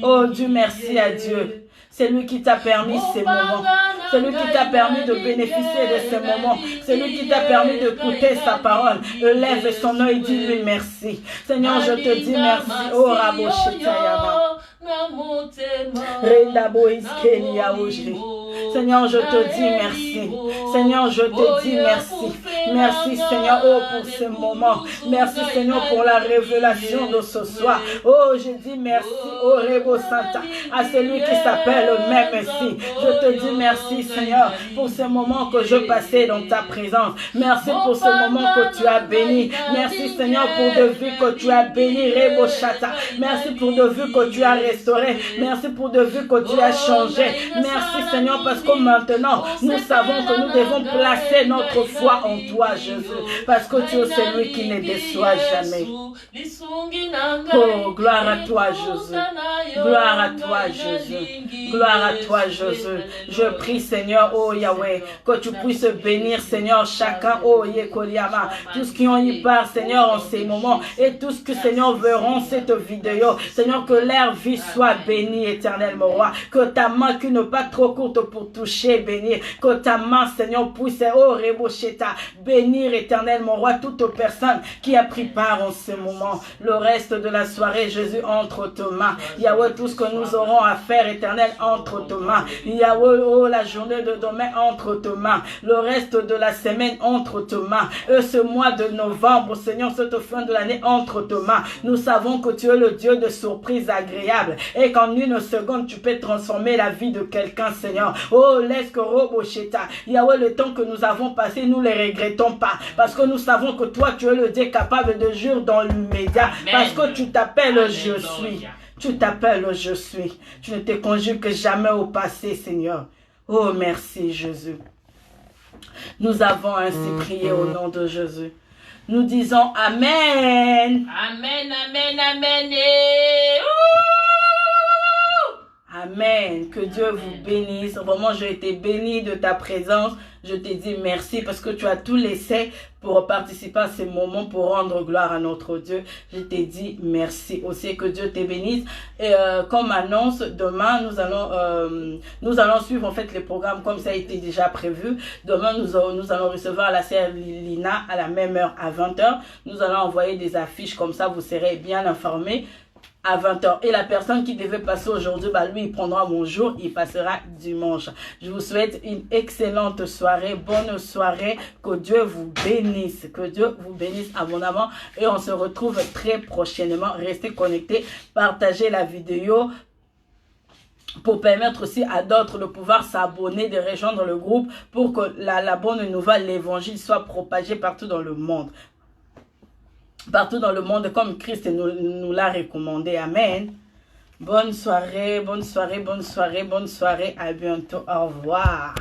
Oh Dieu, merci à Dieu. C'est lui qui t'a permis ces moments. C'est lui qui t'a permis de bénéficier de ces moments. C'est lui qui t'a permis d'écouter sa parole. Lève son œil et dis-lui merci. Seigneur, je te dis merci. Oh, Rabo Shitayama. Seigneur, je te dis merci. Seigneur, je te dis merci. Merci, Seigneur, oh, pour ce moment. Merci, Seigneur, pour la révélation de ce soir. Oh, je dis merci, oh, Rebo Santa, à celui qui s'appelle même si. Je te dis merci, Seigneur, pour ce moment que je passais dans ta présence. Merci pour ce moment que tu as béni. Merci, Seigneur, pour de vues que tu as béni, Rebo Chata. Merci pour de vues que tu as restauré. Merci pour de vues que tu as changé. Merci, Seigneur, parce que maintenant, nous savons que nous devons placer notre foi en toi, Jésus. Parce que tu es celui qui ne déçoit jamais. Oh, gloire à toi, Jésus. Gloire à toi, Jésus. Gloire à toi, Jésus. Je prie, Seigneur, oh Yahweh, que tu puisses bénir, Seigneur, chacun, oh Yekoliama, tous qui ont y part, Seigneur, en ces moments, et tous que, Seigneur, verront cette vidéo. Seigneur, que leur vie soit bénie, éternel, mon roi. Que ta main, qui n'est pas trop courte pour toucher, bénir. Que ta main, Seigneur, puisse, oh Rebocheta, bénir, éternel, mon roi, toute personne qui a pris part en ce moment. Le reste de la soirée, Jésus, entre tes mains. Yahweh, tout ce que nous aurons à faire, éternel, entre tes mains. Yahweh, oh, la journée de demain, entre tes mains. Le reste de la semaine, entre tes mains. Et ce mois de novembre, Seigneur, cette fin de l'année, entre tes mains. Nous savons que tu es le Dieu de surprises agréables. Et qu'en une seconde, tu peux transformer la vie de quelqu'un, Seigneur. Oh, laisse que Robocheta. Yahweh, le temps que nous avons passé, nous ne les regrettons pas. Parce que nous savons que toi, tu es le Dieu capable de jurer dans l'immédiat. Parce que tu t'appelles Je suis. Tu t'appelles Je suis. Tu ne te conjugues jamais au passé, Seigneur. Oh, merci, Jésus. Nous avons ainsi prié au nom de Jésus. Nous disons Amen. Amen, amen, amen. Amen. Que Dieu vous bénisse. Vraiment, j'ai été béni de ta présence. Je te dis merci parce que tu as tout laissé pour participer à ces moments, pour rendre gloire à notre Dieu. Je te dis merci aussi. Que Dieu te bénisse. Et comme annonce, demain, nous allons suivre en fait les programmes comme ça a été déjà prévu. Demain, nous allons recevoir la sœur Lina à la même heure, à 20h. Nous allons envoyer des affiches comme ça, vous serez bien informés. À 20h. Et la personne qui devait passer aujourd'hui, bah lui, il prendra mon jour, il passera dimanche. Je vous souhaite une excellente soirée, bonne soirée, que Dieu vous bénisse, que Dieu vous bénisse abondamment. Et on se retrouve très prochainement. Restez connectés, partagez la vidéo pour permettre aussi à d'autres de pouvoir s'abonner, de rejoindre le groupe pour que la bonne nouvelle, l'évangile soit propagé partout dans le monde. Partout dans le monde, comme Christ nous l'a recommandé. Amen. Bonne soirée, bonne soirée, bonne soirée, bonne soirée. À bientôt. Au revoir.